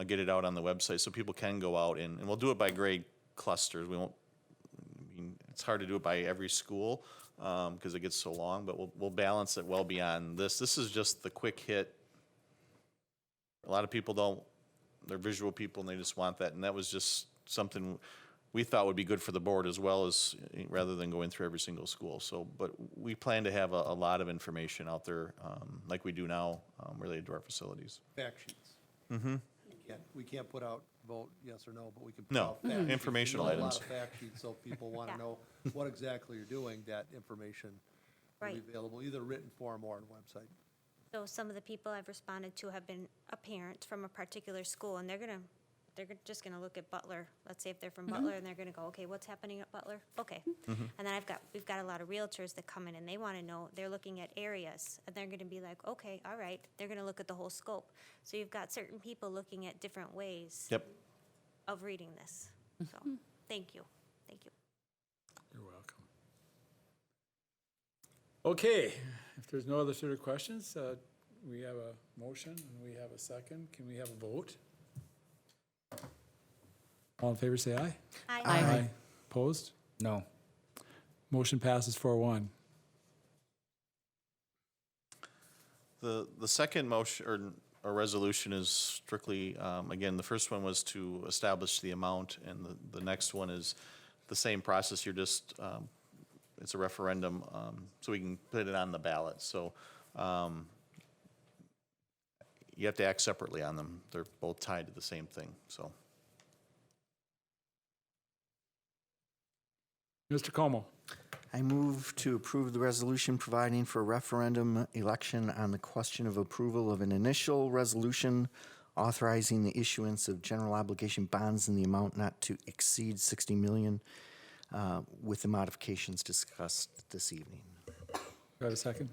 get it out on the website so people can go out, and we'll do it by grade clusters. We won't, it's hard to do it by every school because it gets so long, but we'll balance it well beyond this. This is just the quick hit. A lot of people they're visual people and they just want that, and that was just something we thought would be good for the board as well, as rather than going through every single school. So, but we plan to have a lot of information out there like we do now related to our facilities. Fact sheets. We can't put out vote yes or no, but we can put No, out fact sheets. informational We know items. a lot of fact sheets, so if people want to Yeah. know what exactly you're doing, that information will be Right. available, either written form or on the website. So some of the people I've responded to have been a parent from a particular school, and they're going to they're just gonna look at Butler. Let's say if they're from Butler and they're gonna go, okay, what's happening at Butler? Okay. And then we've got a lot of realtors that come in and they wanna know, they're looking at areas and they're gonna be like, okay, all right, they're gonna look at the whole scope. So you've got certain people looking at different ways Yep. of reading this. So, thank you. Thank you. You're welcome. Okay, if there's no other sort of questions, we have a motion and we have a second. Can we have a vote? All in favor, say aye. Aye. Opposed? No. Motion passes 4-1. The second motion or resolution is strictly, again, the first one was to establish the amount, and the next one is the same process. You're just, it's a referendum, so we can put it on the ballot. So you have to act separately on them. They're both tied to the same thing, so. Mr. Como, I move to approve the resolution providing for a referendum election on the question of approval of an initial resolution authorizing the issuance of general obligation bonds in the amount not to exceed $60 million, with the modifications discussed this evening. do I have a second?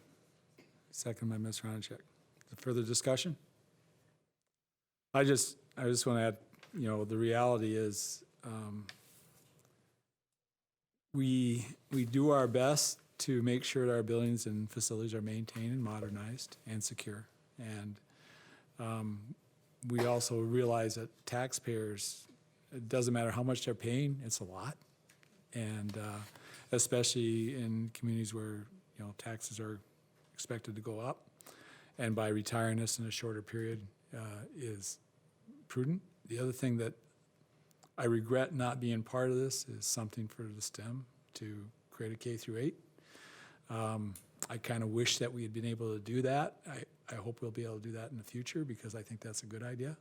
Second by Ms. Ronacek. Further discussion? I just want to add, the reality is, we do our best to make sure that our buildings and facilities are maintained and modernized and secure. And we also realize that taxpayers, it doesn't matter how much they're paying, it's a lot. And especially in communities where, taxes are expected to go up. And by retiring us in a shorter period is prudent. The other thing that I regret not being part of this is something for the STEM to create a K through 8. I kind of wish that we had been able to do that. I hope we'll be able to do that in the future because I think that's a good idea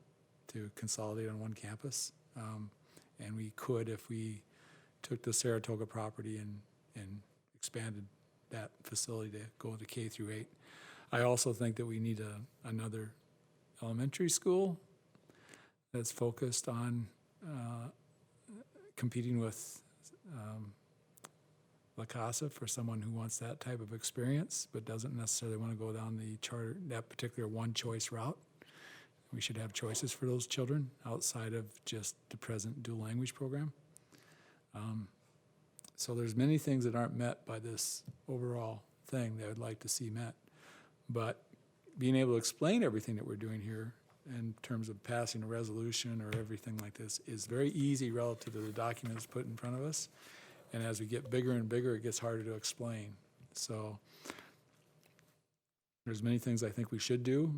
to consolidate on one campus. And we could if we took the Saratoga property and expanded that facility to go to K through 8. I also think that we need another elementary school that's focused on competing with La Casa for someone who wants that type of experience, but doesn't necessarily want to go down the charter, that particular one-choice route. We should have choices for those children outside of just the present dual language program. So there's many things that aren't met by this overall thing that I would like to see met. But being able to explain everything that we're doing here in terms of passing a resolution or everything like this is very easy relative to the documents put in front of us. And as we get bigger and bigger, it gets harder to explain. So there's many things I think we should do,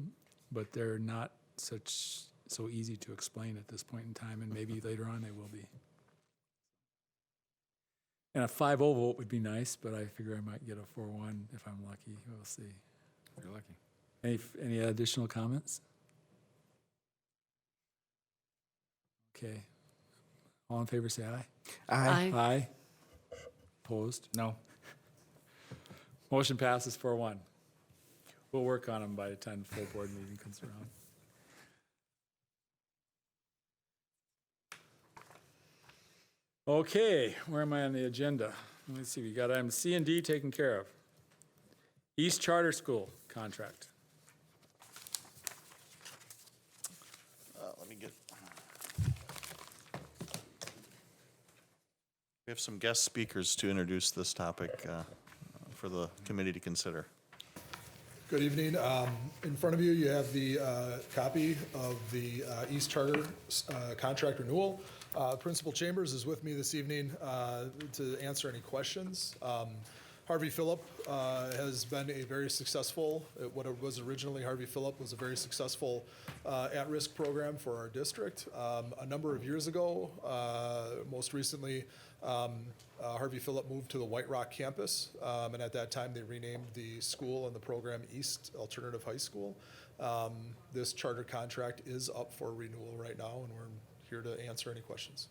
but they're not so easy to explain at this point in time, and maybe later on they will be. And a 5-0 vote would be nice, but I figure I might get a 4-1 if I'm lucky. We'll see. You're lucky. Any additional comments? Okay. All in favor, say aye. Aye. Aye. Opposed? No. Motion passes 4-1. We'll work on them by the time the full board meeting comes around. Okay, where am I on the agenda? Let's see, we got item C and D taken care of. East Charter School contract. Let me get. We have some guest speakers to introduce this topic for the committee to consider. Good evening. In front of you, you have the copy of the East Charter contract renewal. Principal Chambers is with me this evening to answer any questions. Harvey Phillip has been a very successful, what it was originally Harvey Phillip was a very successful at-risk program for our district. A number of years ago, most recently, Harvey Phillip moved to the White Rock campus, and at that time they renamed the school and the program East Alternative High School. This charter contract is up for renewal right now, and we're here to answer any questions.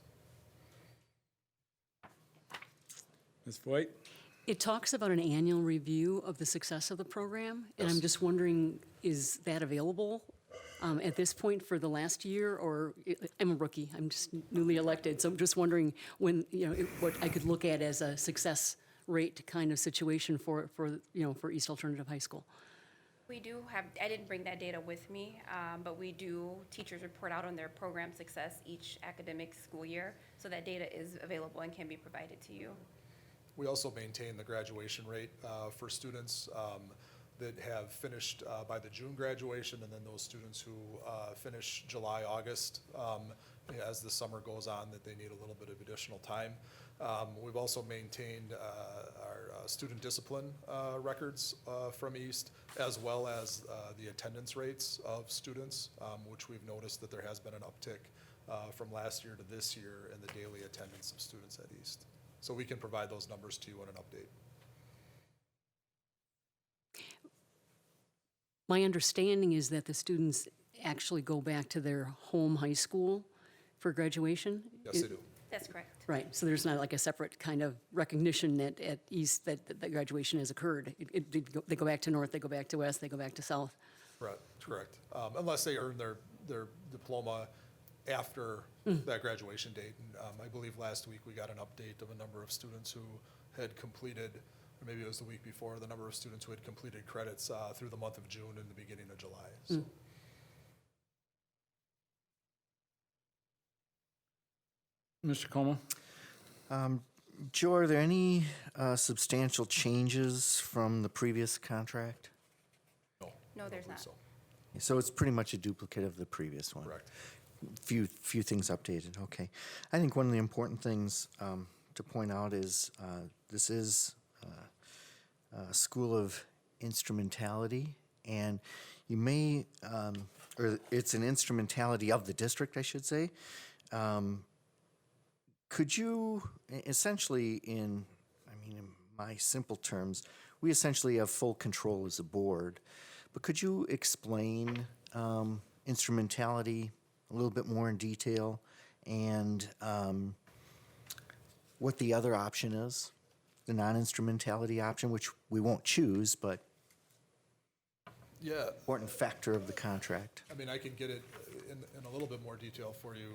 Ms. Voigt? It talks about an annual review of the success of the program, and I'm just wondering, is that available at this point for the last year, or I'm a rookie, I'm just newly elected, so I'm just wondering when, what I could look at as a success rate kind of situation for East Alternative High School. We do have, I didn't bring that data with me, but we do, teachers report out on their program success each academic school year, so that data is available and can be provided to you. We also maintain the graduation rate for students that have finished by the June graduation, and then those students who finish July, August, as the summer goes on, that they need a little bit of additional time. We've also maintained our student discipline records from East, as well as the attendance rates of students, which we've noticed that there has been an uptick from last year to this year in the daily attendance of students at East. So we can provide those numbers to you in an update. My understanding is that the students actually go back to their home high school for graduation? Yes, they do. That's correct. Right, so there's not like a separate kind of recognition at East that graduation has occurred. They go back to North, they go back to West, they go back to South. Correct. Unless they earn their diploma after that graduation date. And I believe last week we got an update of a number of students who had completed, or maybe it was the week before, the number of students who had completed credits through the month of June and the beginning of July. So. Mr. Como? Joe, are there any substantial changes from the previous contract? No. No, I there's don't not. believe So it's pretty much a duplicate of the previous one? Correct. Few things updated, okay. I think one of the important things to point out is this is a school of instrumentality, and you may, or it's an instrumentality of the district, I should say. Could you, essentially in my simple terms, we essentially have full control as a board, but could you explain instrumentality a little bit more in detail, and what the other option is, the non-instrumentality option, which we won't choose, but Yeah. important factor of the contract? I mean, I can get it in a little bit more detail for you.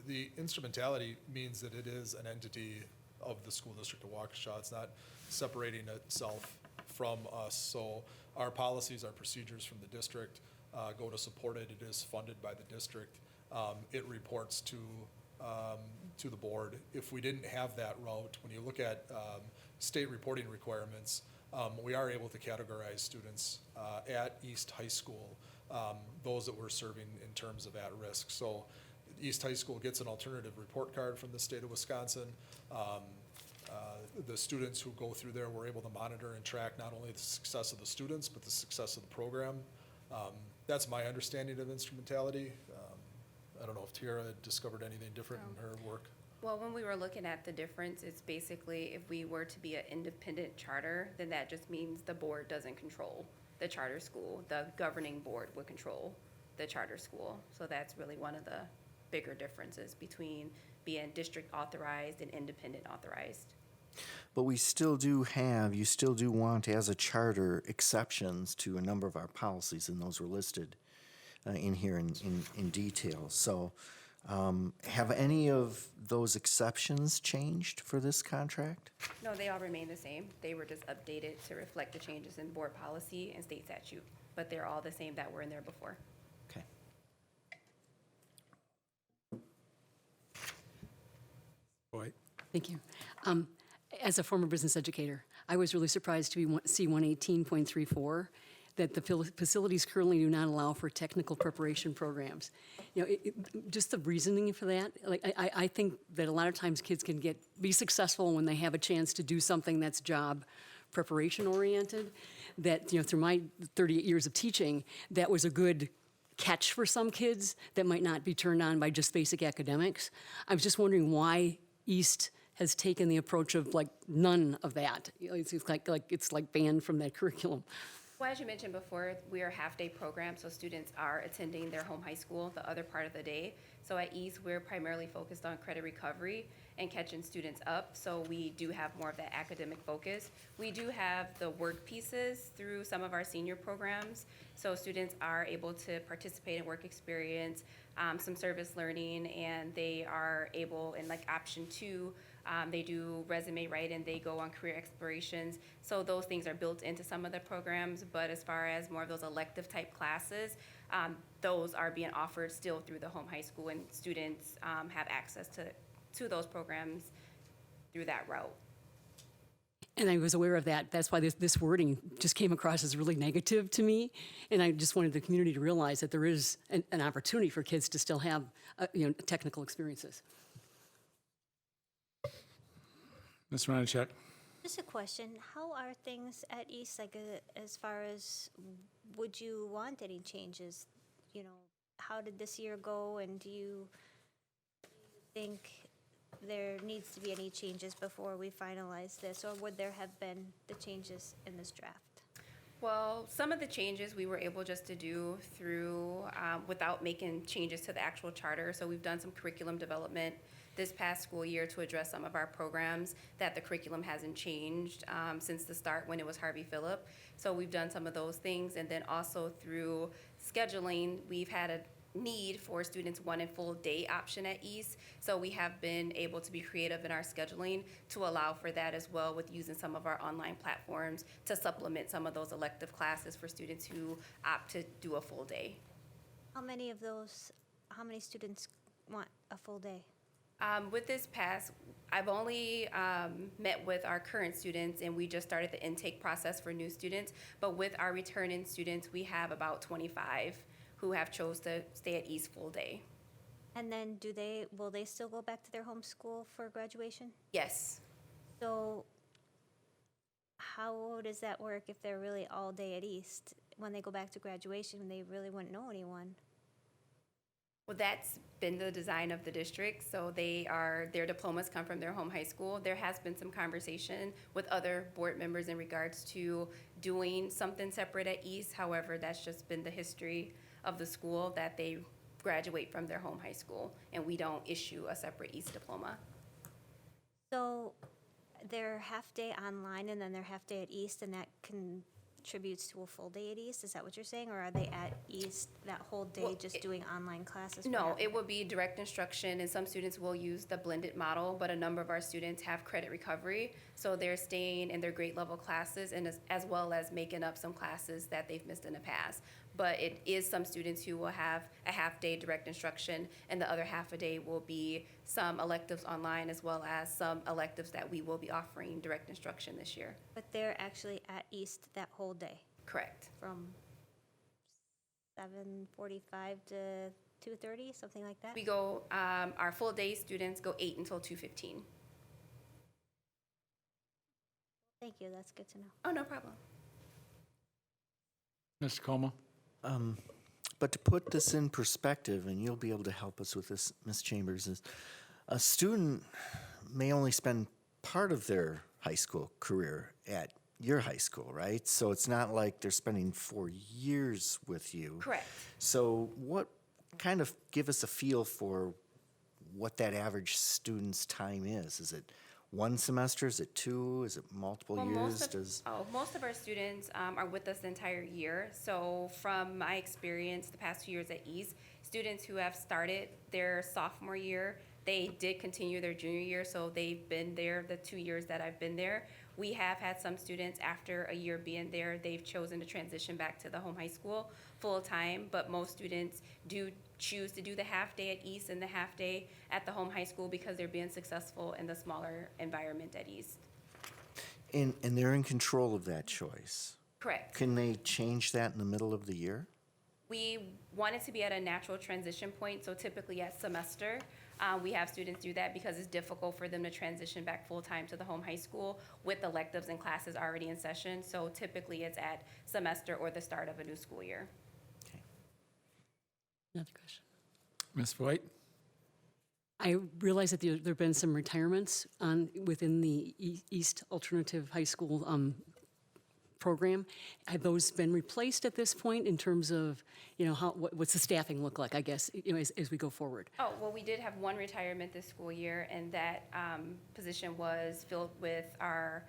The instrumentality means that it is an entity of the school district of Waukesha. It's not separating itself from us. So our policies, our procedures from the district go to support it. It is funded by the district. It reports to the board. If we didn't have that route, when you look at state reporting requirements, we are able to categorize students at East High School, those that we're serving in terms of at risk. So East High School gets an alternative report card from the state of Wisconsin. The students who go through there, we're able to monitor and track not only the success of the students, but the success of the program. That's my understanding of instrumentality. I don't know if Tiara had discovered anything different in her work. Well, when we were looking at the difference, it's basically if we were to be an independent charter, then that just means the board doesn't control the charter school. The governing board would control the charter school. So that's really one of the bigger differences between being district authorized and independent authorized. But we still do have, you still do want, as a charter, exceptions to a number of our policies, and those were listed in here in detail. So have any of those exceptions changed for this contract? No, they all remain the same. They were just updated to reflect the changes in board policy and state statute, but they're all the same that were in there before. Okay. Boyd? Thank you. As a former business educator, I was really surprised to see 118.34, that the facilities currently do not allow for technical preparation programs. Just the reasoning for that, like, I think that a lot of times kids can be successful when they have a chance to do something that's job preparation oriented, that, through my 38 years of teaching, that was a good catch for some kids that might not be turned on by just basic academics. I was just wondering why East has taken the approach of like none of that. It's like banned from that curriculum. Well, as you mentioned before, we are a half-day program, so students are attending their home high school the other part of the day. So at East, we're primarily focused on credit recovery and catching students up, so we do have more of that academic focus. We do have the work pieces through some of our senior programs, so students are able to participate in work experience, some service learning, and they are able, in like option 2, they do resume writing, they go on career explorations. So those things are built into some of the programs, but as far as more of those elective type classes, those are being offered still through the home high school, and students have access to those programs through that route. And I was aware of that. That's why this wording just came across as really negative to me. And I just wanted the community to realize that there is an opportunity for kids to still have, technical experiences. Ms. Ronichek? Just a question, how are things at East, like, as far as, would you want any changes? You know, how did this year go, and do you think there needs to be any changes before we finalize this, or would there have been the changes in this draft? Well, some of the changes we were able just to do through, without making changes to the actual charter. So we've done some curriculum development this past school year to address some of our programs that the curriculum hasn't changed since the start when it was Harvey Phillip. So we've done some of those things, and then also through scheduling, we've had a need for students one and full day option at East. So we have been able to be creative in our scheduling to allow for that as well, with using some of our online platforms to supplement some of those elective classes for students who opt to do a full day. How many students want a full day? With this pass, I've only met with our current students, and we just started the intake process for new students. But with our returning students, we have about 25 who have chose to stay at East full day. And then will they still go back to their home school for graduation? Yes. So how does that work if they're really all day at East? When they go back to graduation, they really wouldn't know anyone. Well, that's been the design of the district. So their diplomas come from their home high school. There has been some conversation with other board members in regards to doing something separate at East. However, that's just been the history of the school, that they graduate from their home high school, and we don't issue a separate East diploma. So they're half-day online and then they're half-day at East, and that contributes to a full day at East? Is that what you're saying? Or are they at East that whole day, Well, just doing online classes? for No, half it day? would be direct instruction, and some students will use the blended model, but a number of our students have credit recovery, so they're staying in their grade level classes, and as well as making up some classes that they've missed in the past. But it is some students who will have a half-day direct instruction, and the other half a day will be some electives online, as well as some electives that we will be offering direct instruction this year. But they're actually at East that whole day, Correct. from 7:45 to 2:30, something like that? We go, our full-day students go 8 until 2:15. Thank you, that's good to know. Oh, no problem. Mr. Como? But to put this in perspective, and you'll be able to help us with this, Ms. Chambers, is a student may only spend part of their high school career at your high school, right? So it's not like they're spending 4 years with you. Correct. So what kind of give us a feel for what that average student's time is? Is it one semester? Is it 2? Is it multiple Well, years? most of our students are with us the entire year. So from my experience, the past 2 years at East, students who have started their sophomore year, they did continue their junior year, so they've been there the 2 years that I've been there. We have had some students, after a year being there, they've chosen to transition back to the home high school full-time, but most students do choose to do the half-day at East and the half-day at the home high school because they're being successful in the smaller environment at East. And they're in control of that choice. Correct. Can they change that in the middle of the year? We want it to be at a natural transition point, so typically at semester, we have students do that because it's difficult for them to transition back full-time to the home high school with electives and classes already in session. So typically it's at semester or the start of a new school year. Okay. Another question. Ms. Voigt? I realize that there have been some retirements within the East Alternative High School program. Have those been replaced at this point in terms of, what's the staffing look like, I guess, as we go forward? Oh, well, we did have one retirement this school year, and that position was filled with our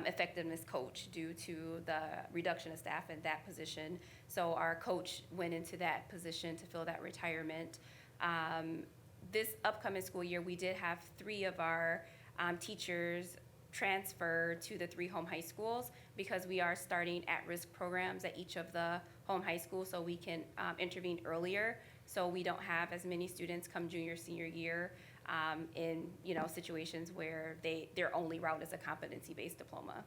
effectiveness coach due to the reduction of staff in that position. So our coach went into that position to fill that retirement. This upcoming school year, we did have 3 of our teachers transfer to the 3 home high schools because we are starting at-risk programs at each of the home high schools so we can intervene earlier, so we don't have as many students come junior, senior year in situations where their only route is a competency-based diploma.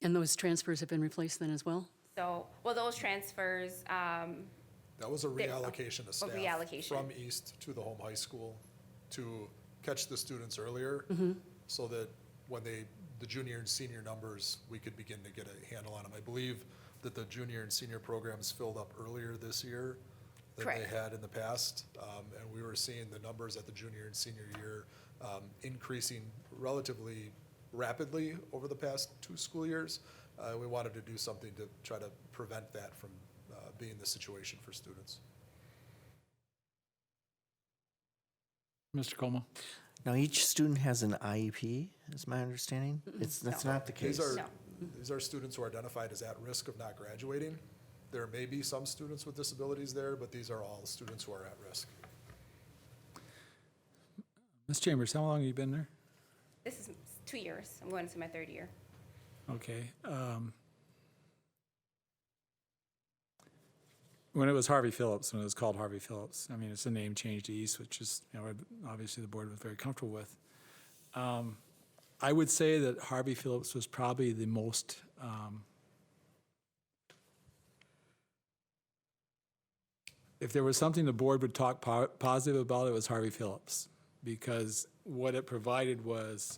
And those transfers have been replaced then as well? So, well, those transfers, That was a reallocation of staff reallocation. from East to the home high school to catch the students earlier so that when the junior and senior numbers, we could begin to get a handle on them. I believe that the junior and senior programs filled up earlier this year than Correct. they had in the past. And we were seeing the numbers at the junior and senior year increasing relatively rapidly over the past 2 school years. We wanted to do something to try to prevent that from being the situation for students. Mr. Como? Now, each student has an IEP, is my understanding? That's not the case. These are students who are identified as at risk of not graduating. There may be some students with disabilities there, but these are all students who are at risk. Ms. Chambers, how long have you been there? This is 2 years. I'm going into my 3rd year. Okay. When it was Harvey Phillips, when it was called Harvey Phillips, I mean, it's a name change to East, which is, obviously the board was very comfortable with. I would say that Harvey Phillips was probably the most if there was something the board would talk positive about, it was Harvey Phillips, because what it provided was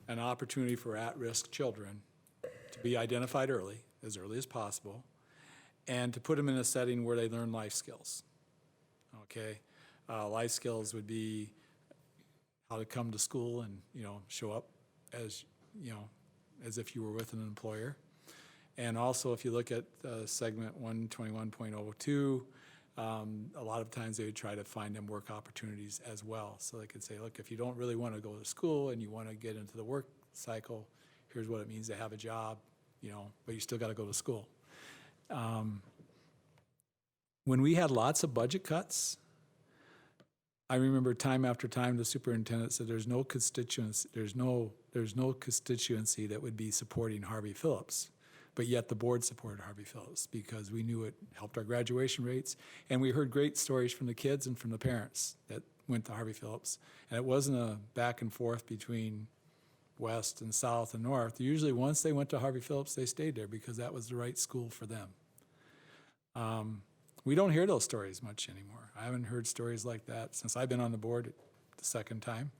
an opportunity for at-risk children to be identified early as possible, and to put them in a setting where they learn life skills. Okay, life skills would be how to come to school and show up as as if you were with an employer, and also if you look at segment 121.02, a lot of times they would try to find them work opportunities as well. So they could say, look, if you don't really want to go to school and you want to get into the work cycle, here's what it means to have a job, but you still got to go to school. When we had lots of budget cuts, I remember time after time the superintendent said there's no constituency that would be supporting Harvey Phillips, but yet the board supported Harvey Phillips because we knew it helped our graduation rates, and we heard great stories from the kids and from the parents that went to Harvey Phillips, and it wasn't a back and forth between west and south and north. Usually once they went to Harvey Phillips, they stayed there because that was the right school for them. We don't hear those stories much anymore. I haven't heard stories like that since I've been on the board the second time.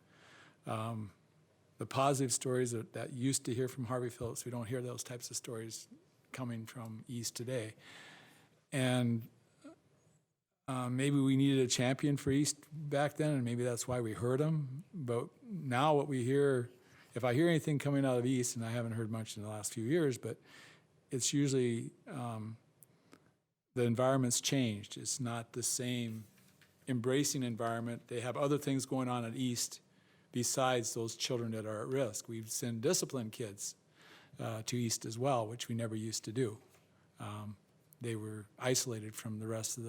The positive stories that used to hear from Harvey Phillips, we don't hear those types of stories coming from East today. And maybe we needed a champion for East back then, and maybe that's why we heard them. But now what we hear, if I hear anything coming out of East, and I haven't heard much in the last few years, but it's usually the environment's changed. It's not the same embracing environment. They have other things going on at East besides those children that are at risk. We've sent disciplined kids to East as well, which we never used to do. They were isolated from the rest of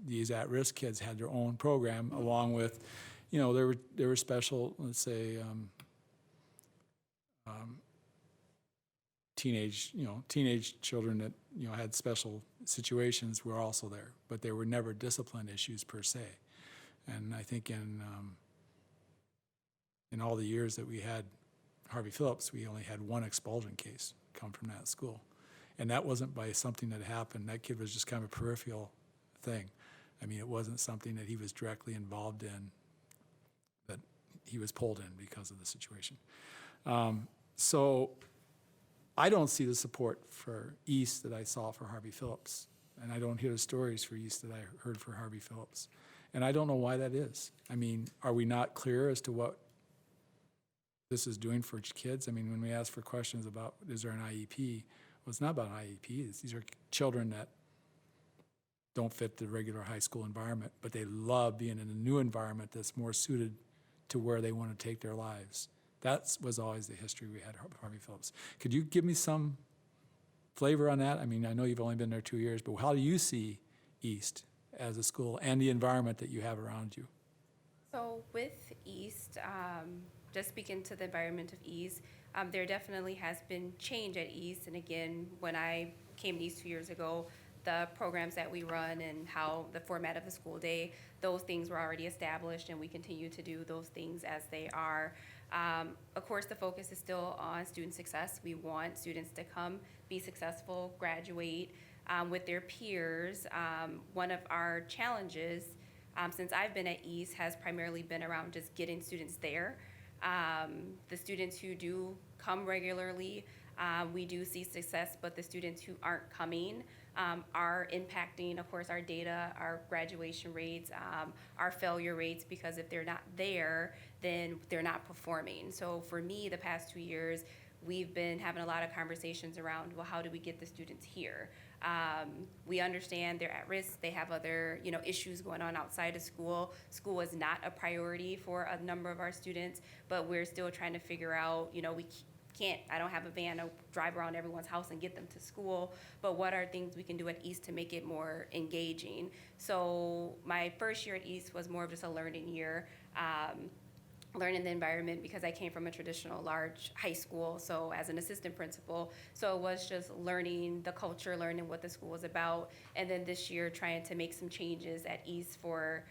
these at-risk kids had their own program along with, there were special, let's say, teenage children that had special situations were also there, but there were never discipline issues per se. And I think in all the years that we had Harvey Phillips, we only had one expulsion case come from that school, and that wasn't by something that happened. That kid was just kind of a peripheral thing. It wasn't something that he was directly involved in, that he was pulled in because of the situation. So I don't see the support for East that I saw for Harvey Phillips, and I don't hear the stories for East that I heard for Harvey Phillips. And I don't know why that is. Are we not clear as to what this is doing for kids. I mean, when we ask for questions about, is there an IEP? Well, it's not about an IEP. These are children that don't fit the regular high school environment, but they love being in a new environment that's more suited to where they want to take their lives. That was always the history we had at Harvey Phillips. Could you give me some flavor on that? I mean, I know you've only been there 2 years, but how do you see East as a school and the environment that you have around you? So with East, just speaking to the environment of East, there definitely has been change at East. And again, when I came to East 2 years ago, the programs that we run and how the format of the school day, those things were already established, and we continue to do those things as they are. Of course, the focus is still on student success. We want students to come, be successful, graduate with their peers. One of our challenges since I've been at East has primarily been around just getting students there. The students who do come regularly, we do see success, but the students who aren't coming are impacting, of course, our data, our graduation rates, our failure rates, because if they're not there, then they're not performing. So for me, the past 2 years, we've been having a lot of conversations around, well, how do we get the students here? We understand they're at risk. They have other, issues going on outside of school. School is not a priority for a number of our students, but we're still trying to figure out, I don't have a van to drive around everyone's house and get them to school, but what are things we can do at East to make it more engaging? So my first year at East was more of just a learning year. Learning the environment, because I came from a traditional large high school, so as an assistant principal, so it was just learning the culture, learning what the school was about, and then this year trying to make some changes at East for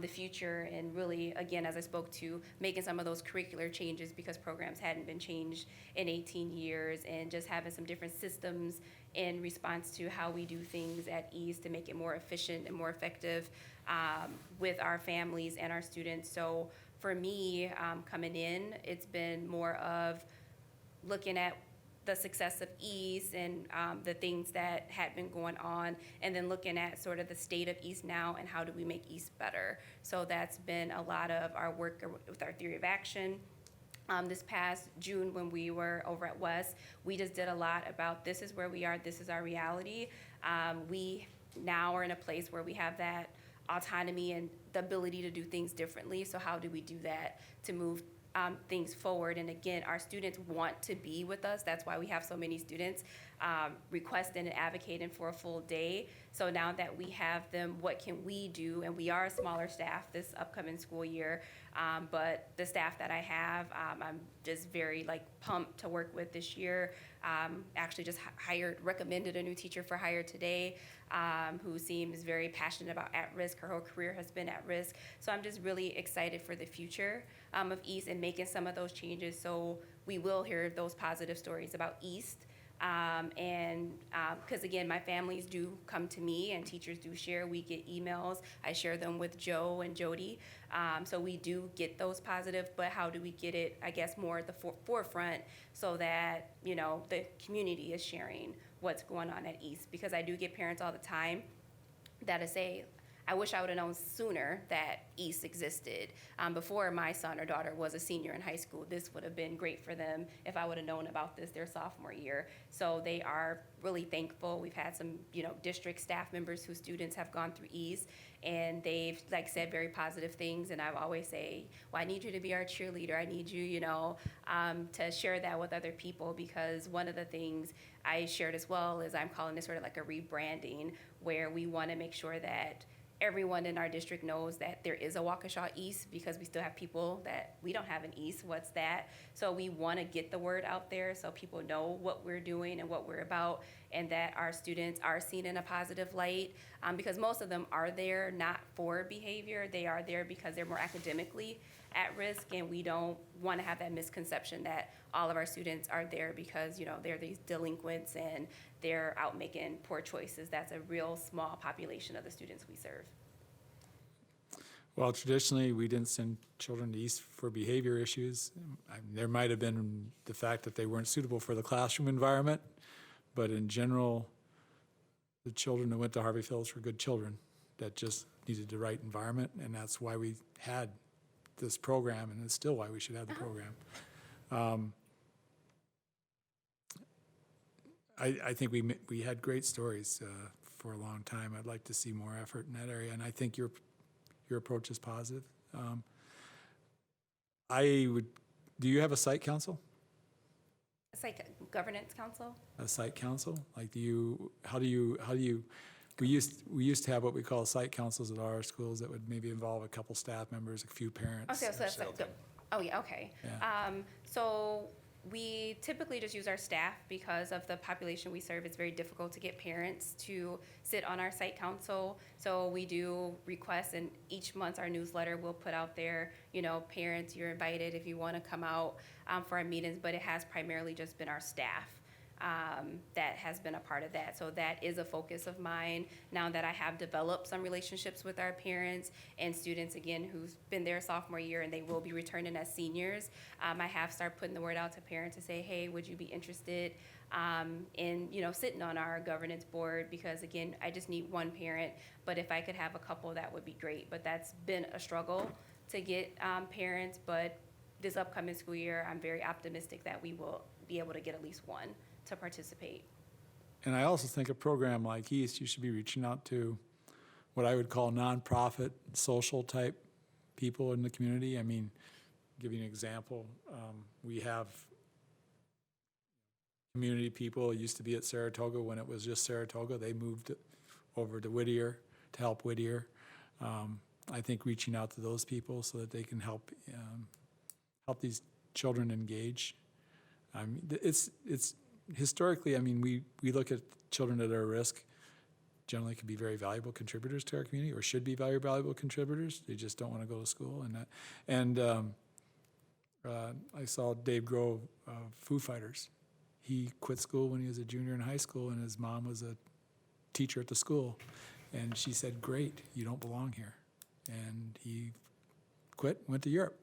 the future, and really, again, as I spoke to, making some of those curricular changes because programs hadn't been changed in 18 years, and just having some different systems in response to how we do things at East to make it more efficient and more effective with our families and our students. So for me, coming in, it's been more of looking at the success of East and the things that had been going on, and then looking at sort of the state of East now and how do we make East better. So that's been a lot of our work with our theory of action. This past June, when we were over at West, we just did a lot about this is where we are, this is our reality. We now are in a place where we have that autonomy and the ability to do things differently. So how do we do that to move things forward? And again, our students want to be with us. That's why we have so many students requesting and advocating for a full day. So now that we have them, what can we do? And we are a smaller staff this upcoming school year, but the staff that I have, I'm just very pumped to work with this year. Actually just recommended a new teacher for hire today, who seems very passionate about at-risk. Her whole career has been at risk. So I'm just really excited for the future of East and making some of those changes so we will hear those positive stories about East. Because again, my families do come to me and teachers do share. We get emails. I share them with Joe and Jody. So we do get those positive, but how do we get it, I guess, more at the forefront so that, the community is sharing what's going on at East? Because I do get parents all the time that say, I wish I would have known sooner that East existed. Before my son or daughter was a senior in high school, this would have been great for them if I would have known about this their sophomore year. So they are really thankful. We've had some, district staff members whose students have gone through East, and they've said very positive things. And I always say, well, I need you to be our cheerleader. I need you, to share that with other people, because one of the things I shared as well is I'm calling this sort of like a rebranding, where we want to make sure that everyone in our district knows that there is a Waukesha East, because we still have people that we don't have an East. What's that? So we want to get the word out there so people know what we're doing and what we're about, and that our students are seen in a positive light, because most of them are there not for behavior. They are there because they're more academically at risk, and we don't want to have that misconception that all of our students are there because, they're these delinquents and they're out making poor choices. That's a real small population of the students we serve. Well, traditionally, we didn't send children to East for behavior issues. There might have been the fact that they weren't suitable for the classroom environment, but in general, the children that went to Harvey Phillips were good children that just needed the right environment, and that's why we had this program, and it's still why we should have the program. I think we had great stories for a long time. I'd like to see more effort in that area, and I think your approach is positive. Do you have a site council? It's like a governance council. A site council? Like, how do you, we used to have what we call site councils at our schools that would maybe involve a couple staff members, a few parents. Okay, so that's like, oh, yeah, okay. Yeah. So we typically just use our staff because of the population we serve. It's very difficult to get parents to sit on our site council. So we do requests, and each month our newsletter will put out there, parents, you're invited if you want to come out for our meetings, but it has primarily just been our staff that has been a part of that. So that is a focus of mine now that I have developed some relationships with our parents and students, again, who's been there sophomore year and they will be returning as seniors. I have started putting the word out to parents to say, hey, would you be interested in, sitting on our governance board? Because again, I just need one parent, but if I could have a couple, that would be great. But that's been a struggle to get parents, but this upcoming school year, I'm very optimistic that we will be able to get at least one to participate. And I also think a program like East, you should be reaching out to what I would call nonprofit, social type people in the community. I mean, give you an example. We have community people. It used to be at Saratoga when it was just Saratoga. They moved over to Whittier to help Whittier. I think reaching out to those people so that they can help these children engage. It's historically, I mean, we look at children that are at risk, generally can be very valuable contributors to our community, or should be very valuable contributors. They just don't want to go to school. I saw Dave Grove of Foo Fighters. He quit school when he was a junior in high school, and his mom was a teacher at the school. And she said, great, you don't belong here. And he quit, went to Europe.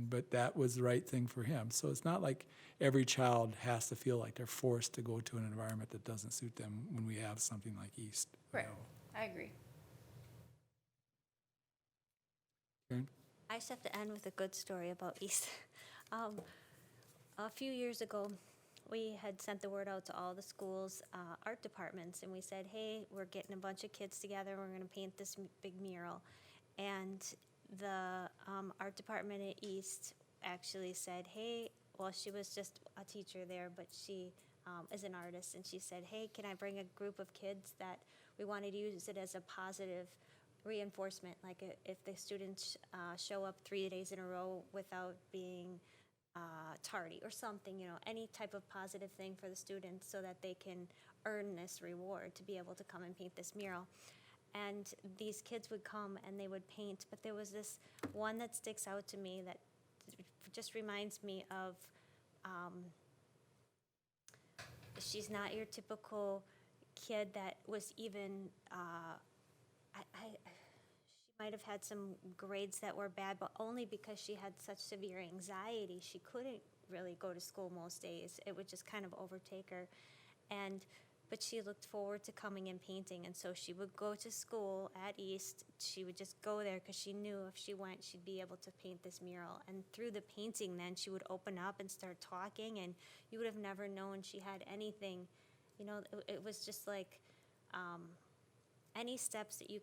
But that was the right thing for him. So it's not like every child has to feel like they're forced to go to an environment that doesn't suit them when we have something like East. Right, I agree. Karen? I just have to end with a good story about East. A few years ago, we had sent the word out to all the schools' art departments, and we said, hey, we're getting a bunch of kids together, we're going to paint this big mural. And the art department at East actually said, hey, well, she was just a teacher there, but she is an artist, and she said, hey, can I bring a group of kids that we wanted to use it as a positive reinforcement, like if the students show up 3 days in a row without being tardy or something, any type of positive thing for the students so that they can earn this reward to be able to come and paint this mural. And these kids would come and they would paint, but there was this one that sticks out to me that just reminds me of, she's not your typical kid that was even, she might have had some grades that were bad, but only because she had such severe anxiety. She couldn't really go to school most days. It would just kind of overtake her. But she looked forward to coming and painting, and so she would go to school at East. She would just go there because she knew if she went, she'd be able to paint this mural. And through the painting, then she would open up and start talking, and you would have never known she had anything. It was just like any steps that you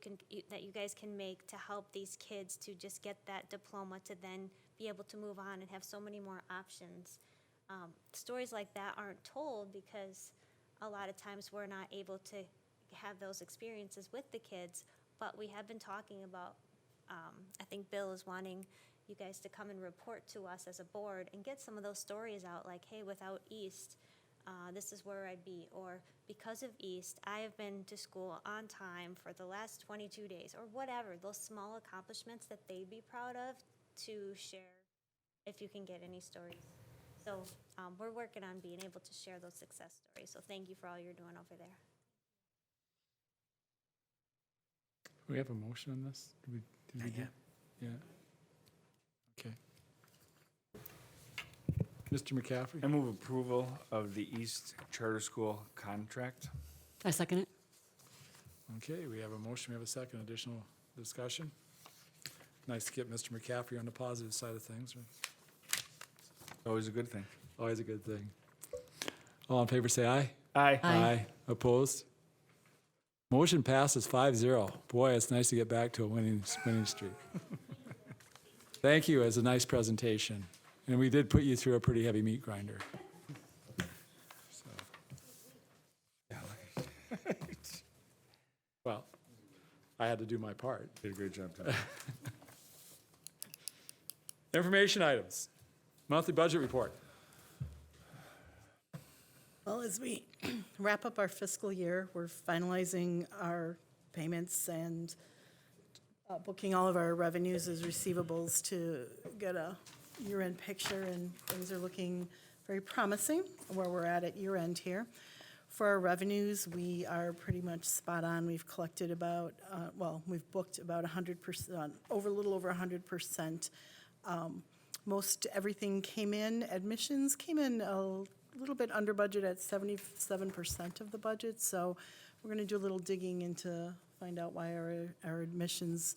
guys can make to help these kids to just get that diploma to then be able to move on and have so many more options. Stories like that aren't told because a lot of times we're not able to have those experiences with the kids, but we have been talking about, I think Bill is wanting you guys to come and report to us as a board and get some of those stories out, like, hey, without East, this is where I'd be, or because of East, I have been to school on time for the last 22 days, or whatever, those small accomplishments that they'd be proud of to share if you can get any stories. So we're working on being able to share those success stories. So thank you for all you're doing over there. Do we have a motion on this? Did we get? Yeah. Okay. Mr. McCaffrey? I move approval of the East Charter School contract. I second it. Okay, we have a motion, we have a second. Additional discussion? Nice to get Mr. McCaffrey on the positive side of things. Always a good thing. Always a good thing. All in favor, say aye. Aye. Aye. Opposed? Motion passes 5-0. Boy, it's nice to get back to a winning streak. Thank you. It was a nice presentation. And we did put you through a pretty heavy meat grinder. So. Well, I had to do my part. Did a great job, Tom. Information items. Monthly budget report. Well, as we wrap up our fiscal year, we're finalizing our payments and booking all of our revenues as receivables to get a year-end picture, and things are looking very promising where we're at year-end here. For our revenues, we are pretty much spot on. We've collected about, we've booked about 100%, a little over 100%. Most everything came in. Admissions came in a little bit under budget at 77% of the budget. So we're going to do a little digging into find out why our admissions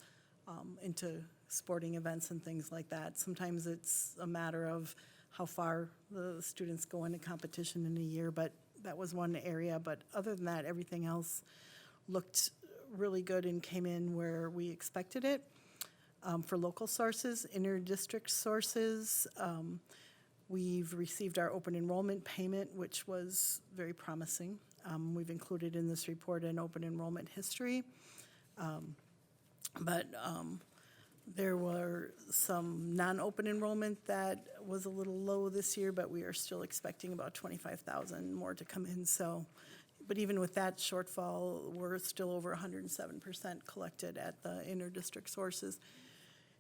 into sporting events and things like that. Sometimes it's a matter of how far the students go into competition in a year, but that was one area. But other than that, everything else looked really good and came in where we expected it. For local sources, inter-district sources, we've received our open enrollment payment, which was very promising. We've included in this report an open enrollment history. But there were some non-open enrollment that was a little low this year, but we are still expecting about 25,000 more to come in. So, but even with that shortfall, we're still over 107% collected at the inter-district sources.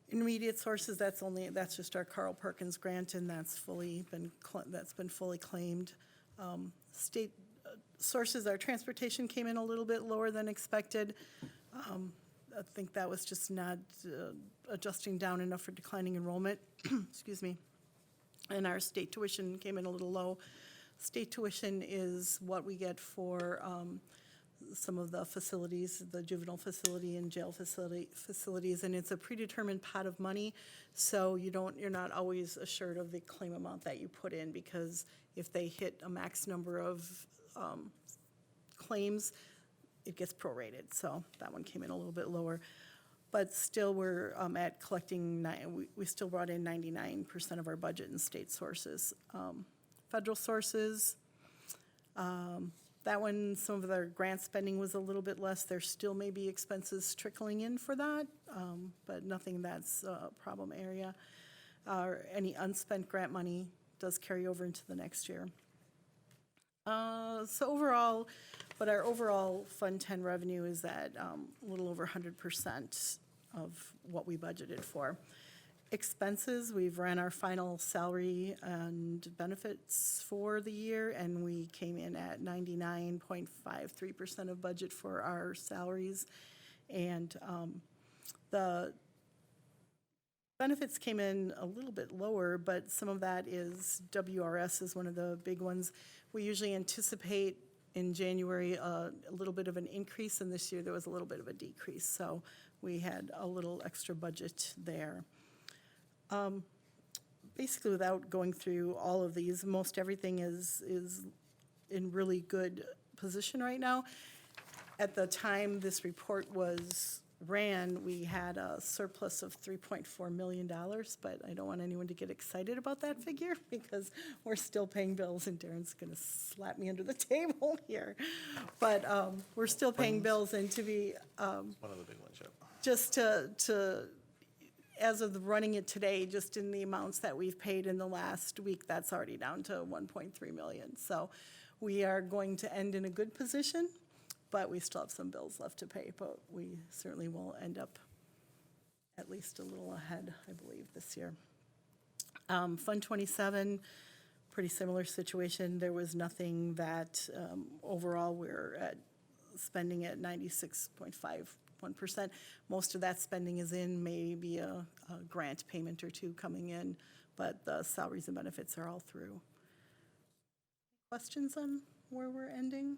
Intermediate sources, that's just our Carl Perkins grant, and that's been fully claimed. State sources, our transportation came in a little bit lower than expected. I think that was just not adjusting down enough for declining enrollment. Excuse me. And our state tuition came in a little low. State tuition is what we get for some of the facilities, the juvenile facility and jail facilities, and it's a predetermined pot of money, so you're not always assured of the claim amount that you put in, because if they hit a max number of claims, it gets prorated. So that one came in a little bit lower, but still we're at collecting. We still brought in 99% of our budget in state sources. Federal sources. That one, some of their grant spending was a little bit less. There still may be expenses trickling in for that, but nothing that's a problem area. Any unspent grant money does carry over into the next year. So overall, but our overall Fund 10 revenue is at a little over 100% of what we budgeted for. Expenses, we've ran our final salary and benefits for the year, and we came in at 99.53% of budget for our salaries. And the benefits came in a little bit lower, but some of that is WRS is one of the big ones. We usually anticipate in January a little bit of an increase, and this year there was a little bit of a decrease. So we had a little extra budget there. Basically, without going through all of these, most everything is in really good position right now. At the time this report was ran, we had a surplus of $3.4 million, but I don't want anyone to get excited about that figure because we're still paying bills, and Darren's going to slap me under the table here. But we're still paying bills, and to be One of the big ones, yep. just to as of running it today, just in the amounts that we've paid in the last week, that's already down to $1.3 million. So we are going to end in a good position, but we still have some bills left to pay. But we certainly will end up at least a little ahead, I believe, this year. Fund 27, pretty similar situation. There was nothing that overall we're at spending at 96.51%. Most of that spending is in, maybe a grant payment or two coming in, but the salaries and benefits are all through. Questions on where we're ending?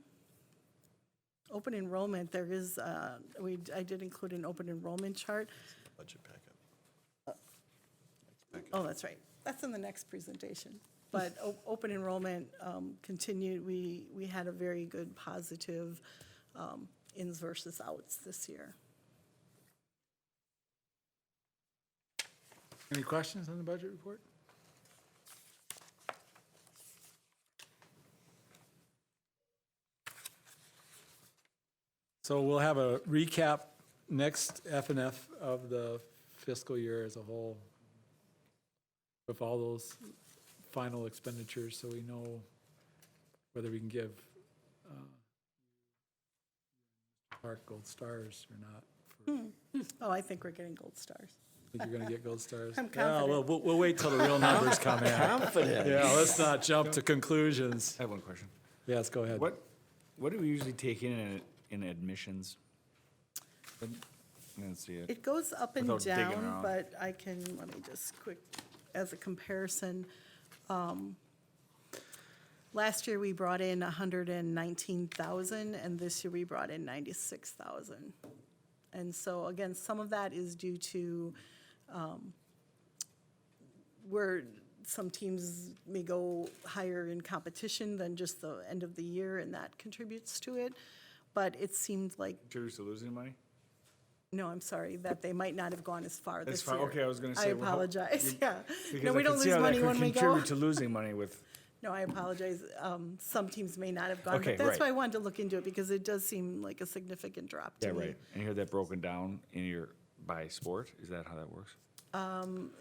Open enrollment, there is, I did include an open enrollment chart. Budget packet. Oh, that's right. That's in the next presentation. But open enrollment continued. We had a very good positive ins versus outs this year. Any questions on the budget report? So we'll have a recap next F&F of the fiscal year as a whole with all those final expenditures, so we know whether we can give Park gold stars or not. Oh, I think we're getting gold stars. Think you're gonna get gold stars? I'm Yeah, confident. we'll wait till the real numbers come in. Confident. Yeah, let's not jump to conclusions. I have one question. Yes, go ahead. What do we usually take in admissions? Let's see it. It goes up and Without digging down, around. but I can, let me just quick, as a comparison. Last year, we brought in 119,000, and this year we brought in 96,000. And so, again, some of that is due to where some teams may go higher in competition than just the end of the year, and that contributes to it. But it seemed like, Contributes to losing money? no, I'm sorry, that they might not have gone as far That's this fine. year. Okay, I was gonna I say, well, how- apologize, yeah. Because No, I we could don't see lose how that money could when we go. Contribute to losing money with, No, I apologize. Some teams may not have gone, Okay, but that's right. why I wanted to look into it, because it does seem like a significant drop to yeah, me. right. And you had that broken down in your, by sport? Is that how that works?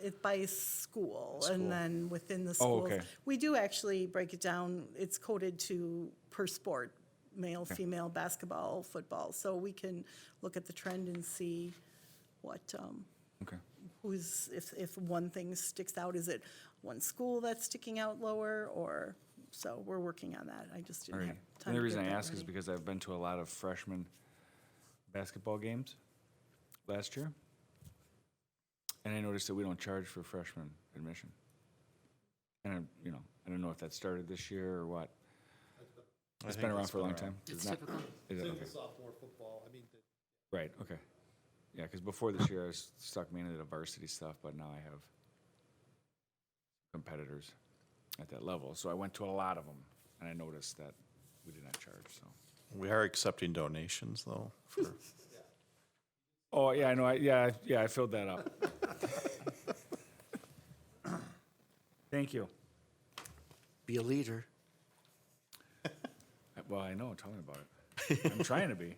It's by school, School. and then within the Oh, schools. okay. We do actually break it down. It's coded to per sport, male, female, basketball, football. So we can look at the trend and see what, Okay. who's, if one thing sticks out, is it one school that's sticking out lower, or, so we're working on that. I just All didn't right. have time And the to reason get I that ask is ready. because I've been to a lot of freshman basketball games last year. And I noticed that we don't charge for freshman admission. And I don't know if that started this year or what. It's been around for a long time. It's not- typical. Is it? Same Okay. with sophomore football. I mean, the- Right, okay. Yeah, because before this year, I was stuck mainly to varsity stuff, but now I have competitors at that level. So I went to a lot of them, and I noticed that we did not charge, so. We are accepting donations, though, for, Oh, yeah, I know, I filled that up. Thank you. Be a leader. Well, I know, tell me about it. I'm trying to be.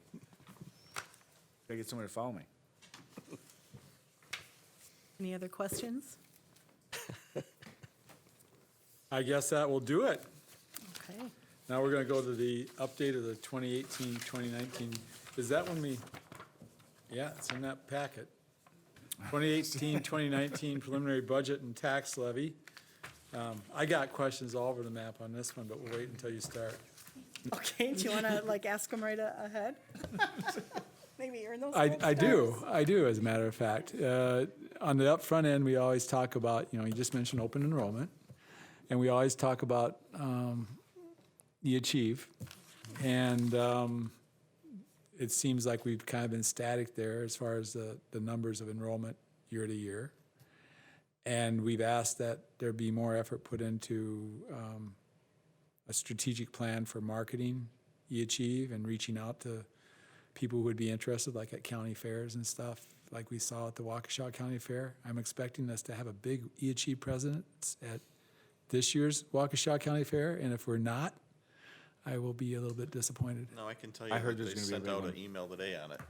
Gotta get somebody to follow me. Any other questions? I guess that will do it. Okay. Now we're gonna go to the update of the 2018, 2019. Is that when we, yeah, it's in that packet. 2018, 2019 preliminary budget and tax levy. I got questions all over the map on this one, but we'll wait until you start. Okay, do you want to, ask them right ahead? Maybe earn those I gold do, as a matter of fact. On the upfront end, we always talk about, you just mentioned open enrollment, and we always talk about the Achieve. And it seems like we've kind of been static there as far as the numbers of enrollment year to year. And we've asked that there be more effort put into a strategic plan for marketing eAchieve and reaching out to people who would be interested, like at county fairs and stuff, like we saw at the Waukesha County Fair. I'm expecting us to have a big eAchieve presence at this year's Waukesha County Fair, and if we're not, I will be a little bit disappointed. no, I can tell you I heard that there's they gonna be a sent big out one. an email today on it.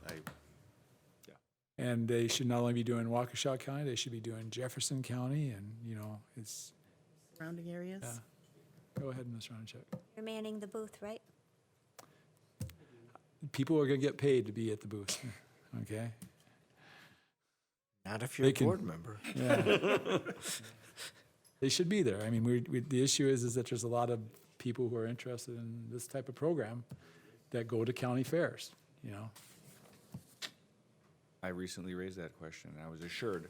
And they should not only be doing Waukesha County, they should be doing Jefferson County, and, it's, surrounding areas. go ahead, Ms. Ronchek. You're manning the booth, right? People are gonna get paid to be at the booth, okay? Not if you're They a can- board member. Yeah. They should be there. I mean, the issue is that there's a lot of people who are interested in this type of program that go to county fairs, I recently raised that question, and I was assured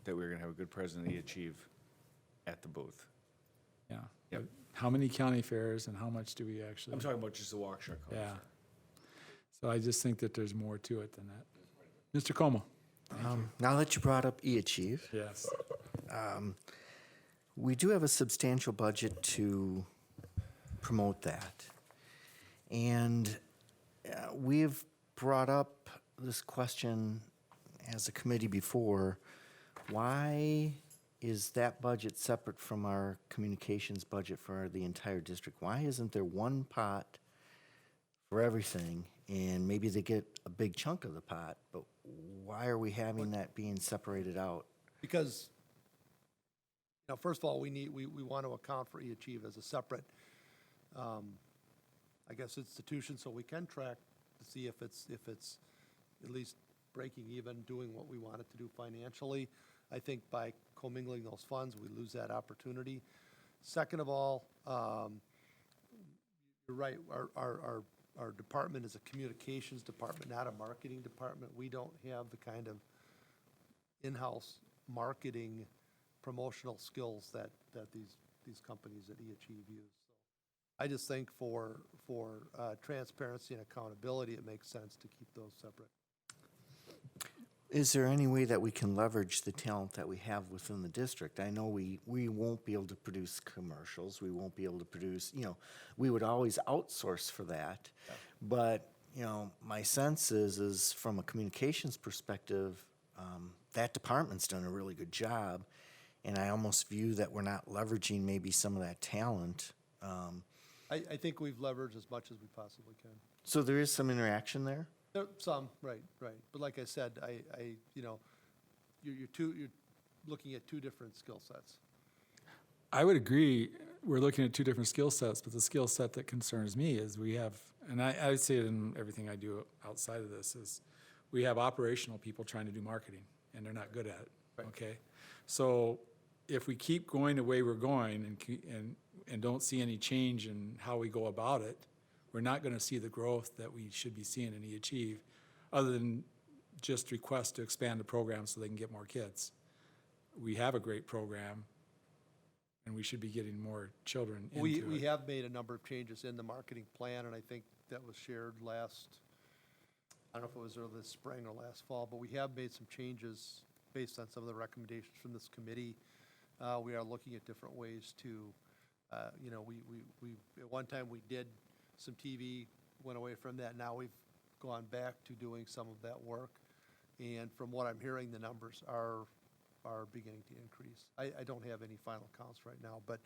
that we were gonna have a good president of eAchieve at the booth. Yeah. Yep. But how many county fairs and how much do we actually? I'm talking about just the Waukesha County Yeah. Fair. So I just think that there's more to it than that. Mr. Como? Now that you brought up eAchieve, Yes. We do have a substantial budget to promote that. And we've brought up this question as a committee before. Why is that budget separate from our communications budget for the entire district? Why isn't there one pot for everything? And maybe they get a big chunk of the pot, but why are we having that being separated out? Because, first of all, we want to account for e-Achieve as a separate, I guess, institution, so we can track to see if it's at least breaking even, doing what we want it to do financially. I think by commingling those funds, we lose that opportunity. Second of all, you're right, our department is a communications department, not a marketing department. We don't have the kind of in-house marketing promotional skills that these companies at e-Achieve use. So I just think for transparency and accountability, it makes sense to keep those separate. Is there any way that we can leverage the talent that we have within the district? I know we won't be able to produce commercials, we won't be able to produce, we would always outsource for that. Yeah. But, my sense is from a communications perspective, that department's done a really good job. And I almost view that we're not leveraging maybe some of that talent. I think we've leveraged as much as we possibly can. So there is some interaction there? Some, right. But like I said, you're looking at two different skill sets. I would agree, we're looking at two different skill sets, but the skill set that concerns me is we have, and I say it in everything I do outside of this, is we have operational people trying to do marketing, and they're not good at it, Right. okay? So if we keep going the way we're going and don't see any change in how we go about it, we're not gonna see the growth that we should be seeing in e-Achieve, other than just request to expand the program so they can get more kids. We have a great program, and we should be getting more children into it. We have made a number of changes in the marketing plan, and I think that was shared last, I don't know if it was early this spring or last fall, but we have made some changes based on some of the recommendations from this committee. We are looking at different ways to, we at one time we did some TV, went away from that. Now we've gone back to doing some of that work. And from what I'm hearing, the numbers are beginning to increase. I don't have any final counts right now, but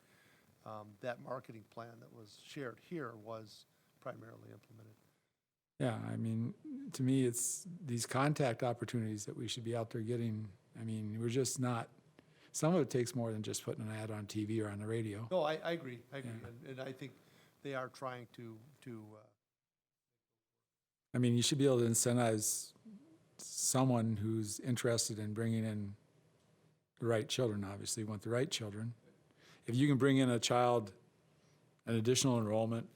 that marketing plan that was shared here was primarily implemented. Yeah, I mean, to me, it's these contact opportunities that we should be out there getting. I mean, we're just not, some of it takes more than just putting an ad on TV or on the radio. No, I agree. And I think they are trying to I mean, you should be able to incentivize someone who's interested in bringing in the right children, obviously, you want the right children. If you can bring in a child, an additional enrollment,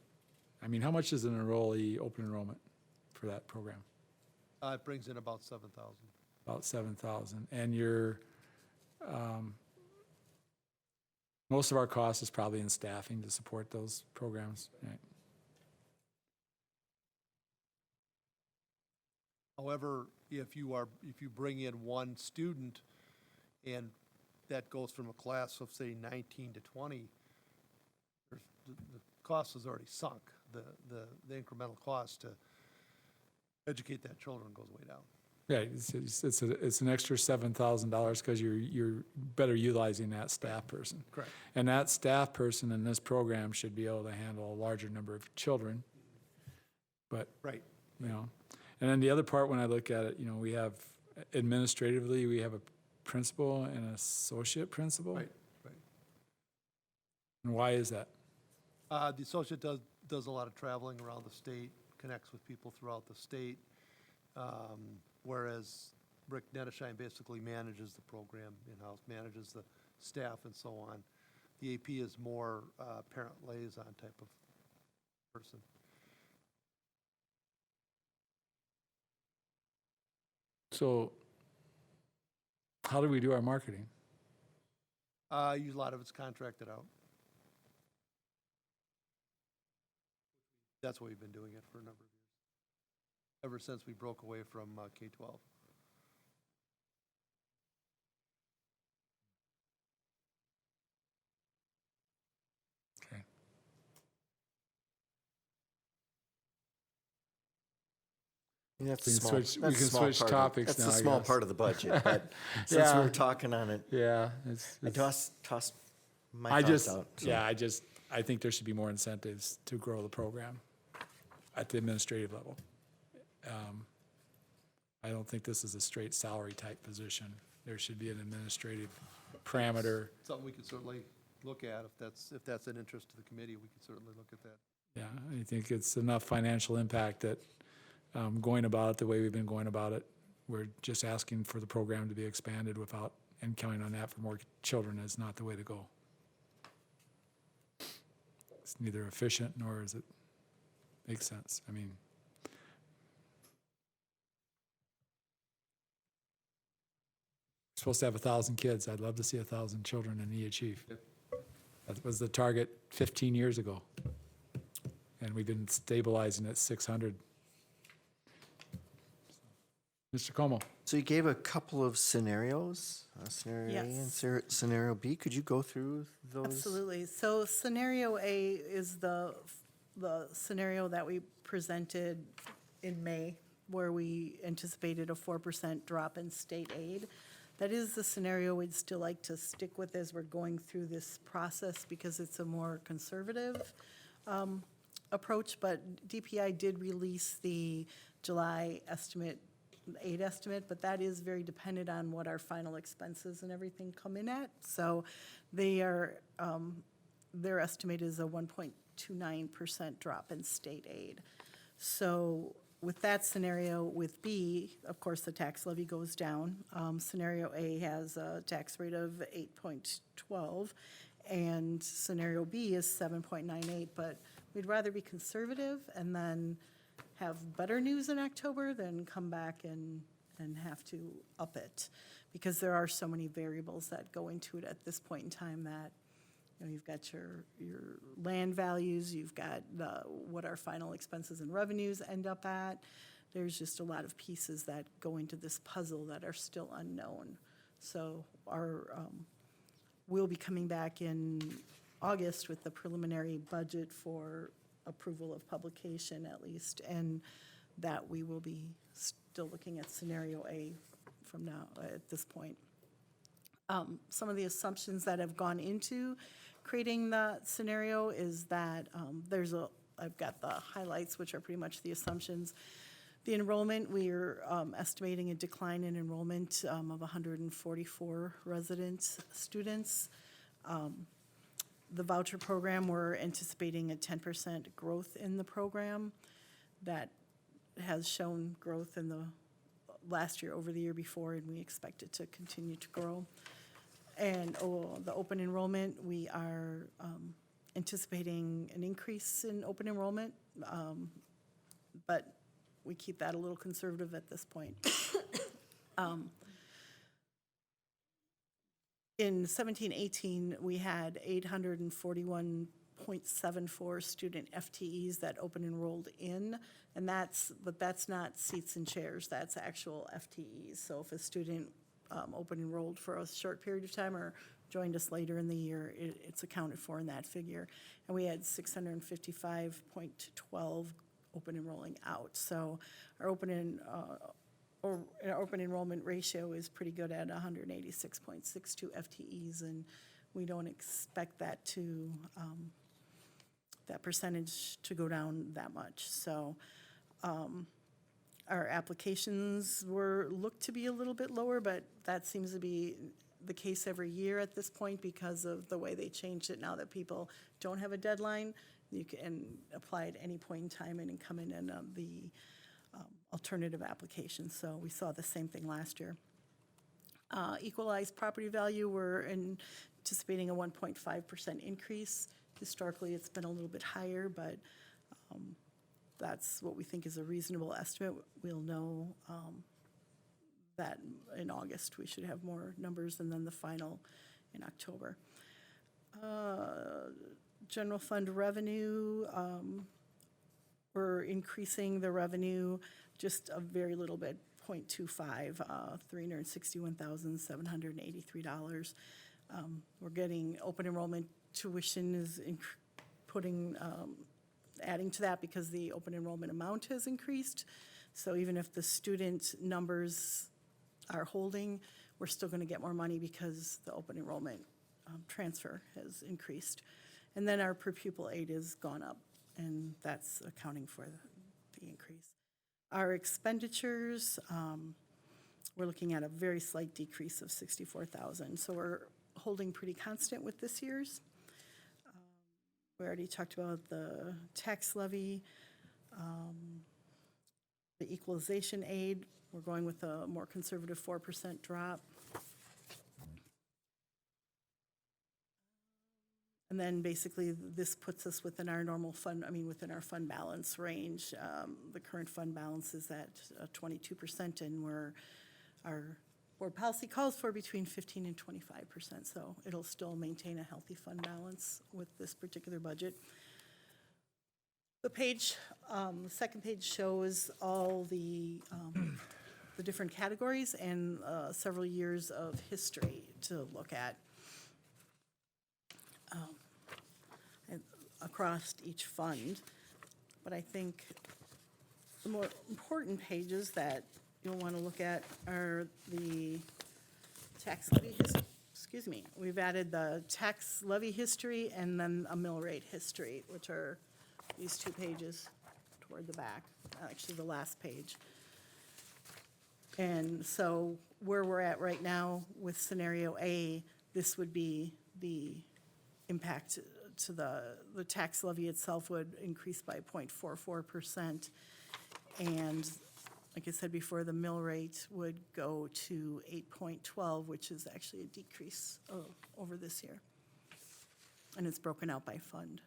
I mean, how much is an enrollee open enrollment for that program? it brings in about 7,000. About 7,000. And you're, most of our cost is probably in staffing to support those programs, right? However, if you bring in one student and that goes from a class of, say, 19 to 20, the cost is already sunk. The incremental cost to educate that children goes way down. Yeah, it's an extra $7,000 because you're better utilizing that staff person. Correct. And that staff person in this program should be able to handle a larger number of children. But, Right. And then the other part, when I look at it, we have administratively, we have a principal and an associate principal. Right. And why is that? The associate does a lot of traveling around the state, connects with people throughout the state, whereas Rick Nettesheim basically manages the program in-house, manages the staff and so on. The AP is more parent liaison type of person. So how do we do our marketing? A lot of it's contracted out. That's what we've been doing it for a number of years, ever since we broke away from K-12. That's We the can small, switch- we that's can the small switch part topics of, that's now, the I small guess. part of the budget, but since Yeah. we're talking on it, Yeah, I tossed my I thoughts just, out. so. yeah, I think there should be more incentives to grow the program at the administrative level. I don't think this is a straight salary type position. There should be an administrative parameter. Something we could certainly look at, if that's an interest to the committee, we could certainly look at that. Yeah, I think it's enough financial impact that going about it the way we've been going about it, we're just asking for the program to be expanded without, and counting on that for more children is not the way to go. It's neither efficient nor does it make sense. I mean, we're supposed to have 1,000 kids. I'd love to see 1,000 children in EHE. That was the target 15 years ago. And we've been stabilizing at 600. Mr. Como? So you gave a couple of scenarios, scenario A and Yes. scenario B. Could you go through those? Absolutely. So scenario A is the scenario that we presented in May, where we anticipated a 4% drop in state aid. That is the scenario we'd still like to stick with as we're going through this process because it's a more conservative approach, but DPI did release the July estimate, aid estimate, but that is very dependent on what our final expenses and everything come in at. So they are, their estimate is a 1.29% drop in state aid. So with that scenario, with B, of course, the tax levy goes down. Scenario A has a tax rate of 8.12, and scenario B is 7.98, but we'd rather be conservative and then have better news in October than come back and have to up it, because there are so many variables that go into it at this point in time that, you know, you've got your land values, you've got what our final expenses and revenues end up at. There's just a lot of pieces that go into this puzzle that are still unknown. So we'll be coming back in August with the preliminary budget for approval of publication at least, and that we will be still looking at scenario A from now at this point. Some of the assumptions that have gone into creating the scenario is that I've got the highlights, which are pretty much the assumptions. The enrollment, we're estimating a decline in enrollment of 144 resident students. The voucher program, we're anticipating a 10% growth in the program. That has shown growth in the last year over the year before, and we expect it to continue to grow. And the open enrollment, we are anticipating an increase in open enrollment, but we keep that a little conservative at this point. In 17-18, we had 841.74 student FTEs that open enrolled in, and but that's not seats and chairs, that's actual FTEs. So if a student open enrolled for a short period of time or joined us later in the year, it's accounted for in that figure. And we had 655.12 open enrolling out. So our open enrollment ratio is pretty good at 186.62 FTEs, and we don't expect that that percentage to go down that much. So our applications looked to be a little bit lower, but that seems to be the case every year at this point because of the way they changed it. Now that people don't have a deadline, you can apply at any point in time and come in and the alternative applications. So we saw the same thing last year. Equalized property value, we're anticipating a 1.5% increase. Historically, it's been a little bit higher, but that's what we think is a reasonable estimate. We'll know that in August. We should have more numbers, and then the final in October. General fund revenue, we're increasing the revenue just a very little bit, 0.25, $361,783. We're getting open enrollment tuition is adding to that because the open enrollment amount has increased. So even if the student numbers are holding, we're still going to get more money because the open enrollment transfer has increased. And then our per pupil aid has gone up, and that's accounting for the increase. Our expenditures, we're looking at a very slight decrease of 64,000. So we're holding pretty constant with this year's. We already talked about the tax levy, the equalization aid. We're going with a more conservative 4% drop. And then basically this puts us within our normal fund, within our fund balance range. The current fund balance is at 22%, and our board policy calls for between 15 and 25%. So it'll still maintain a healthy fund balance with this particular budget. The page, the second page shows all the different categories and several years of history to look at across each fund. But I think the more important pages that you'll want to look at are the tax levy history. We've added the tax levy history and then a mill rate history, which are these two pages toward the back, actually the last page. And so where we're at right now with scenario A, this would be the impact to the tax levy itself would increase by 0.44%. And like I said before, the mill rate would go to 8.12, which is actually a decrease over this year. And it's broken out by fund.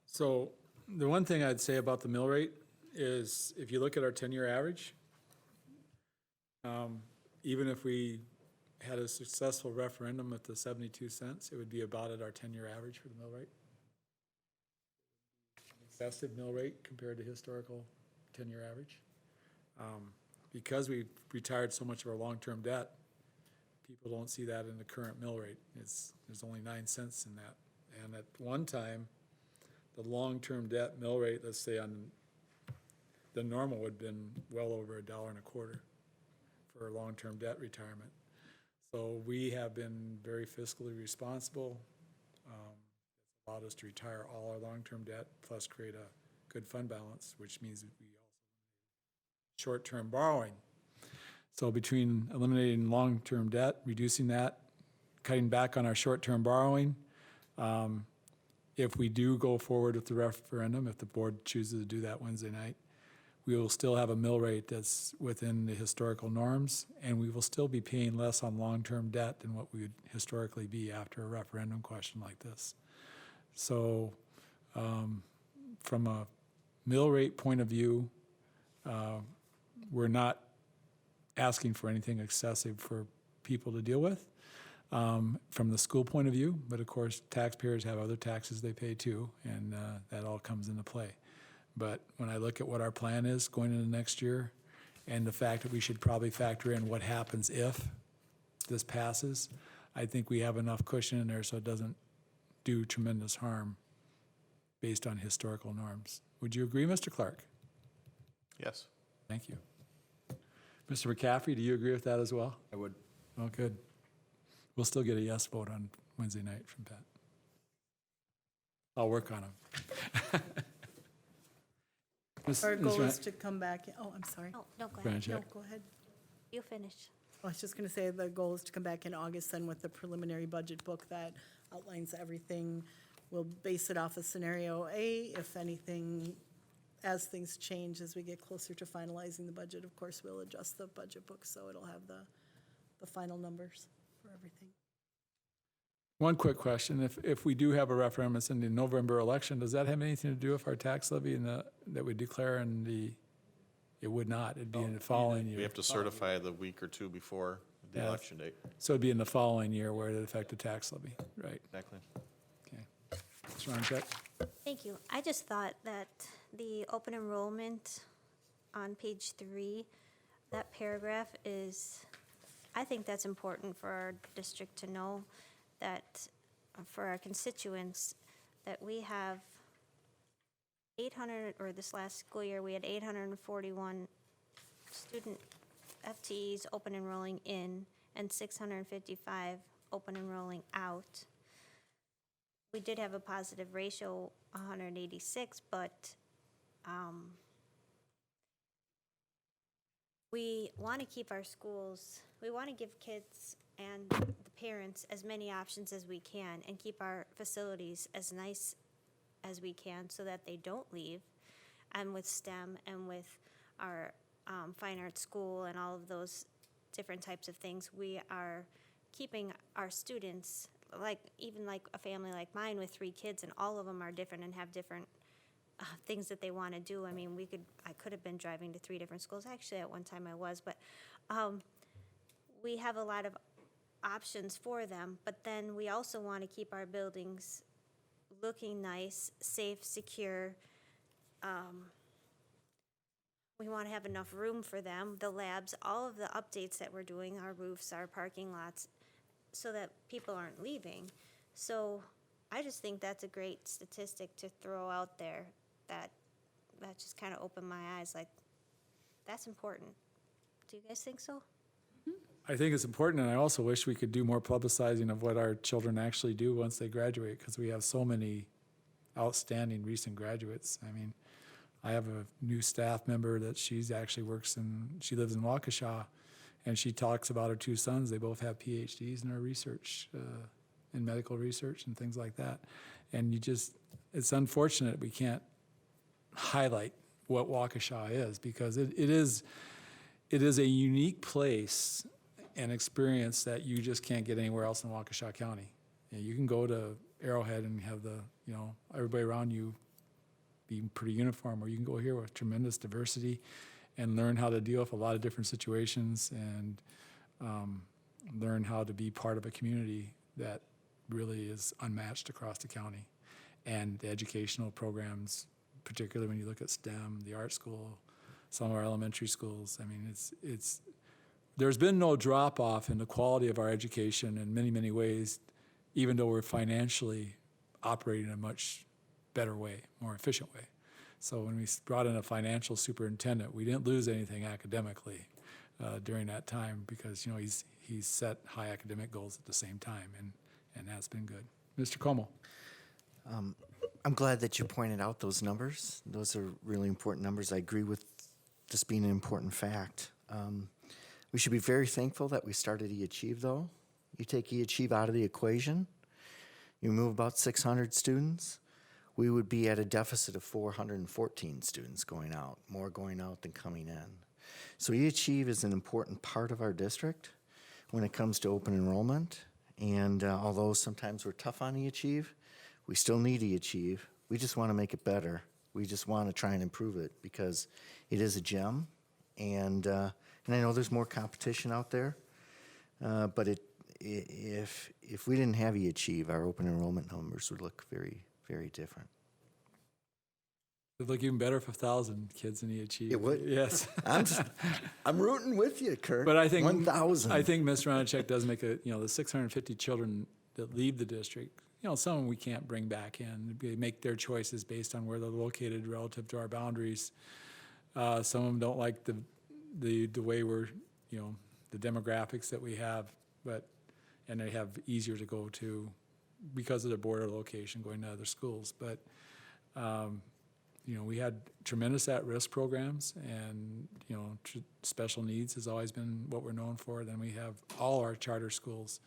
So the one thing I'd say about the mill rate is if you look at our 10-year average, even if we had a successful referendum at the 72 cents, it would be about at our 10-year average for the mill rate. Excessive mill rate compared to historical 10-year average. Because we've retired so much of our long-term debt, people don't see that in the current mill rate. There's only 9 cents in that. And at one time, the long-term debt mill rate, let's say on the normal would have been well over $1.25 for long-term debt retirement. So we have been very fiscally responsible. It's allowed us to retire all our long-term debt, plus create a good fund balance, which means that we also short-term borrowing. So between eliminating long-term debt, reducing that, cutting back on our short-term borrowing, if we do go forward with the referendum, if the board chooses to do that Wednesday night, we will still have a mill rate that's within the historical norms, and we will still be paying less on long-term debt than what we would historically be after a referendum question like this. So from a mill rate point of view, we're not asking for anything excessive for people to deal with from the school point of view, but of course taxpayers have other taxes they pay too, and that all comes into play. But when I look at what our plan is going into next year and the fact that we should probably factor in what happens if this passes, I think we have enough cushion in there so it doesn't do tremendous harm based on historical norms. Would you agree, Mr. Clark? Yes. Thank you. Mr. McCaffrey, do you agree with that as well? I would. Oh, good. We'll still get a yes vote on Wednesday night from Pat. I'll work on them. Our goal is to come back, I'm sorry. Oh, no, go ahead. No, go ahead. You finish. I was just going to say the goal is to come back in August then with the preliminary budget book that outlines everything. We'll base it off of scenario A. If anything, as things change, as we get closer to finalizing the budget, of course, we'll adjust the budget book so it'll have the final numbers for everything. One quick question. If we do have a referendum in the November election, does that have anything to do with our tax levy that we declare in the, it would not, it'd be in the following year. We have to certify the week or two before the Yeah. election date. So it'd be in the following year where it'd affect the tax levy, right? Exactly. Okay. Mr. Roncheck? Thank you. I just thought that the open enrollment on page 3, that paragraph is, I think that's important for our district to know, that for our constituents, that we have 800, or this last school year, we had 841 student FTEs open enrolling in and 655 open enrolling out. We did have a positive ratio, 186, but we want to keep our schools, we want to give kids and the parents as many options as we can and keep our facilities as nice as we can so that they don't leave. And with STEM and with our fine arts school and all of those different types of things, we are keeping our students, like even like a family like mine with 3 kids, and all of them are different and have different things that they want to do. I mean, I could have been driving to 3 different schools. Actually, at one time I was, but we have a lot of options for them. But then we also want to keep our buildings looking nice, safe, secure. We want to have enough room for them, the labs, all of the updates that we're doing, our roofs, our parking lots, so that people aren't leaving. So I just think that's a great statistic to throw out there that just kind of opened my eyes, like, that's important. Do you guys think so? I think it's important, and I also wish we could do more publicizing of what our children actually do once they graduate, because we have so many outstanding recent graduates. I mean, I have a new staff member that she lives in Waukesha, and she talks about her 2 sons. They both have PhDs in our research, in medical research and things like that. And it's unfortunate we can't highlight what Waukesha is, because it is a unique place and experience that you just can't get anywhere else in Waukesha County. You can go to Arrowhead and have everybody around you be pretty uniform, or you can go here with tremendous diversity and learn how to deal with a lot of different situations and learn how to be part of a community that really is unmatched across the county. And the educational programs, particularly when you look at STEM, the art school, some of our elementary schools, I mean, there's been no drop off in the quality of our education in many, many ways, even though we're financially operating in a much better way, more efficient way. So when we brought in a financial superintendent, we didn't lose anything academically during that time, because he's set high academic goals at the same time, and that's been good. Mr. Como. I'm glad that you pointed out those numbers. Those are really important numbers. I agree with this being an important fact. We should be very thankful that we started eAchieve, though. You take eAchieve out of the equation, you move about 600 students, we would be at a deficit of 414 students going out, more going out than coming in. So eAchieve is an important part of our district when it comes to open enrollment. And although sometimes we're tough on eAchieve, we still need eAchieve. We just want to make it better. We just want to try and improve it, because it is a gem. And I know there's more competition out there, but if we didn't have eAchieve, our open enrollment numbers would look very, very different. It would look even better for 1,000 kids in eAchieve. It would? Yes. I'm rooting with you, Kurt. But I think 1,000. I think Ms. Ronachek does make the 650 children that leave the district, some of them we can't bring back in. They make their choices based on where they're located relative to our boundaries. Some of them don't like the way we're, the demographics that we have, and they have easier to go to because of their border location, going to other schools. But, we had tremendous at-risk programs, and, special needs has always been what we're known for. Then we have all our charter schools.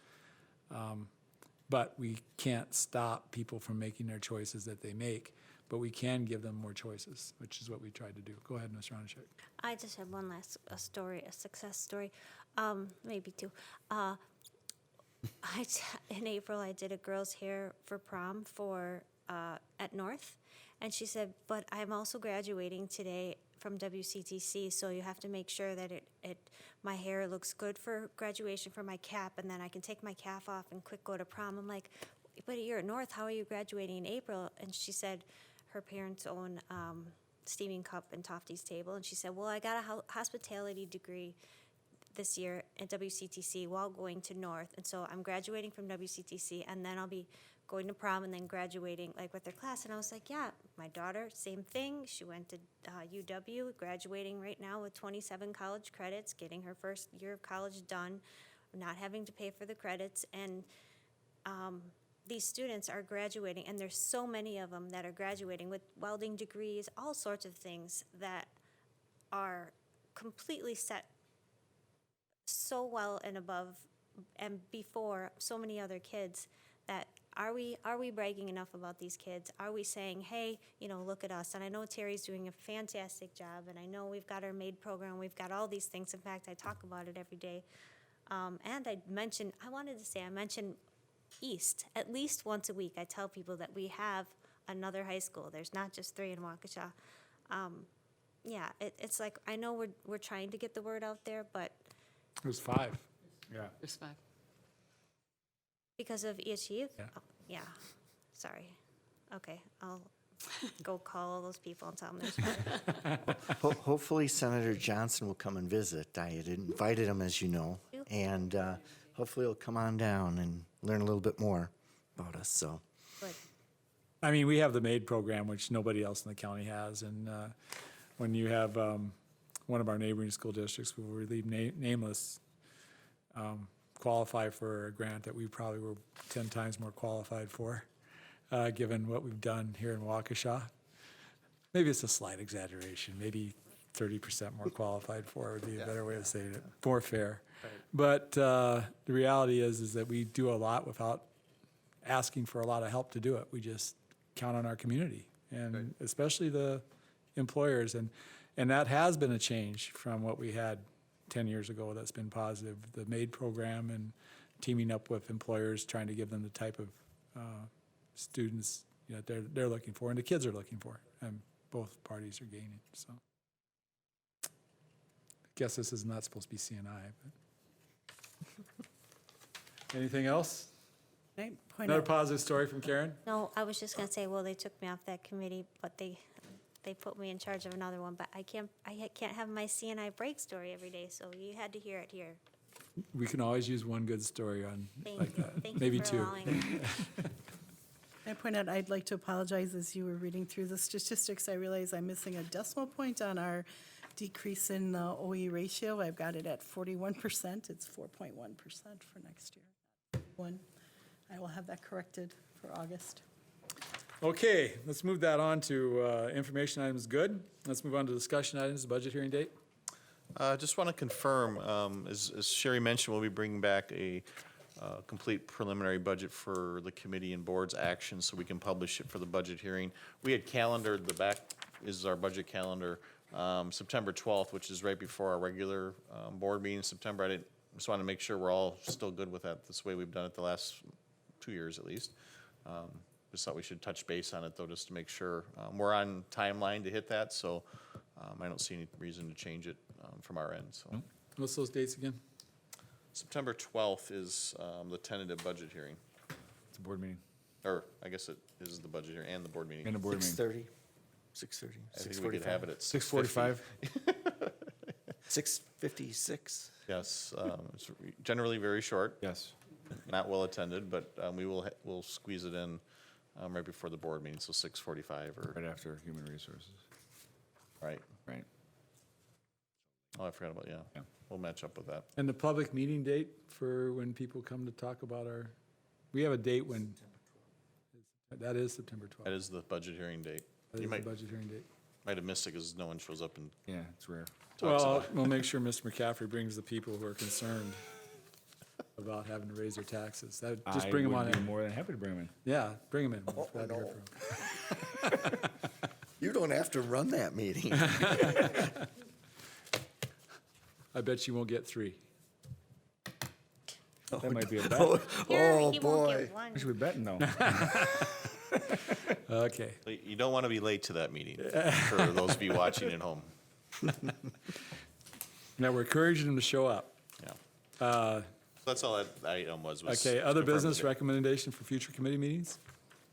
But we can't stop people from making their choices that they make, but we can give them more choices, which is what we tried to do. Go ahead, Ms. Ronachek. I just have one last a success story, maybe 2. In April, I did a girl's hair for prom at North, and she said, but I'm also graduating today from WCTC, so you have to make sure that my hair looks good for graduation for my cap, and then I can take my cap off and quick go to prom. I'm like, but you're at North, how are you graduating in April? And she said her parents own Steaming Cup and Tofty's Table, and she said, well, I got a hospitality degree this year at WCTC while going to North, and so I'm graduating from WCTC, and then I'll be going to prom and then graduating, like with their class. And I was like, yeah, my daughter, same thing. She went to UW, graduating right now with 27 college credits, getting her first year of college done, not having to pay for the credits. And these students are graduating, and there's so many of them that are graduating with welding degrees, all sorts of things that are completely set so well and above and before so many other kids. That are we bragging enough about these kids? Are we saying, hey, you know, look at us? And I know Terry's doing a fantastic job, and I know we've got our MAID program, we've got all these things. In fact, I talk about it every day. And I mention East at least once a week. I tell people that we have another high school. There's not just 3 in Waukesha. Yeah, it's like, I know we're trying to get the word out there, but It was 5. Yeah. There's 5. because of Achieve? Yeah. Oh, yeah, sorry. Okay, I'll go call all those people and tell them there's Hopefully Senator Johnson will come and visit. I had invited him, as you know, and hopefully he'll come on down and learn a little bit more about us, so. good. I mean, we have the MAID program, which nobody else in the county has, and when you have one of our neighboring school districts, who will leave nameless, qualify for a grant that we probably were 10 times more qualified for, given what we've done here in Waukesha. Maybe it's a slight exaggeration, maybe 30% more qualified for would be a better way of saying it, more fair. But the reality is that we do a lot without asking for a lot of help to do it. We just count on our community, and especially the employers. And that has been a change from what we had 10 years ago. That's been positive. The MAID program and teaming up with employers, trying to give them the type of students they're looking for, and the kids are looking for, and both parties are gaining. So I guess this is not supposed to be CNI. But anything else? Can I point Another out- positive story from Karen? No, I was just gonna say, well, they took me off that committee, but they put me in charge of another one, but I can't have my CNI break story every day, so you had to hear it here. We can always use one good story on Thank like you. that. Thank Maybe you for two. allowing me. Can I point out, I'd like to apologize as you were reading through the statistics. I realize I'm missing a decimal point on our decrease in the OE ratio. I've got it at 41%. It's 4.1% for next year. I will have that corrected for August. Okay, let's move that on to information items. Good. Let's move on to discussion items, the budget hearing date. Just want to confirm, as Sherry mentioned, we'll be bringing back a complete preliminary budget for the committee and board's action so we can publish it for the budget hearing. We had calendared, the back is our budget calendar, September 12th, which is right before our regular board meeting in September. I just want to make sure we're all still good with that. That's the way we've done it the last 2 years at least. Just thought we should touch base on it though, just to make sure. We're on timeline to hit that, so I don't see any reason to change it from our end, so. What's those dates again? September 12th is the tentative budget hearing, It's a board meeting. or I guess it is the budget hearing and the board meeting. And a board meeting. 6:30, 6:30, I think we could have it at 6:45. 6:56. Yes, it's generally very short, Yes. not well attended, but we'll squeeze it in right before the board meeting, so 6:45 or, Right after human resources. right. Right. Oh, I forgot about, yeah. Yeah. We'll match up with that. And the public meeting date for when people come to talk about we have a date when, that is September 12th. That is the budget hearing date. That You is the might budget hearing date. have missed it because no one shows up and Yeah, it's rare. talks Well, about it. we'll make sure Mr. McCaffrey brings the people who are concerned about having to raise their taxes. Just bring them on I would be in. more than happy to bring them in. Yeah, bring them in. We're glad to hear from 'em. You don't have to run that meeting. I bet you won't get 3. That might be a bet. Oh, Here, oh, he won't boy. get one. What should we betting though? Okay. You don't want to be late to that meeting for those of you watching at home. Now, we're encouraging them to show up. Yeah. That's all that item was. Okay, to other confirm business the date. recommendation for future committee meetings?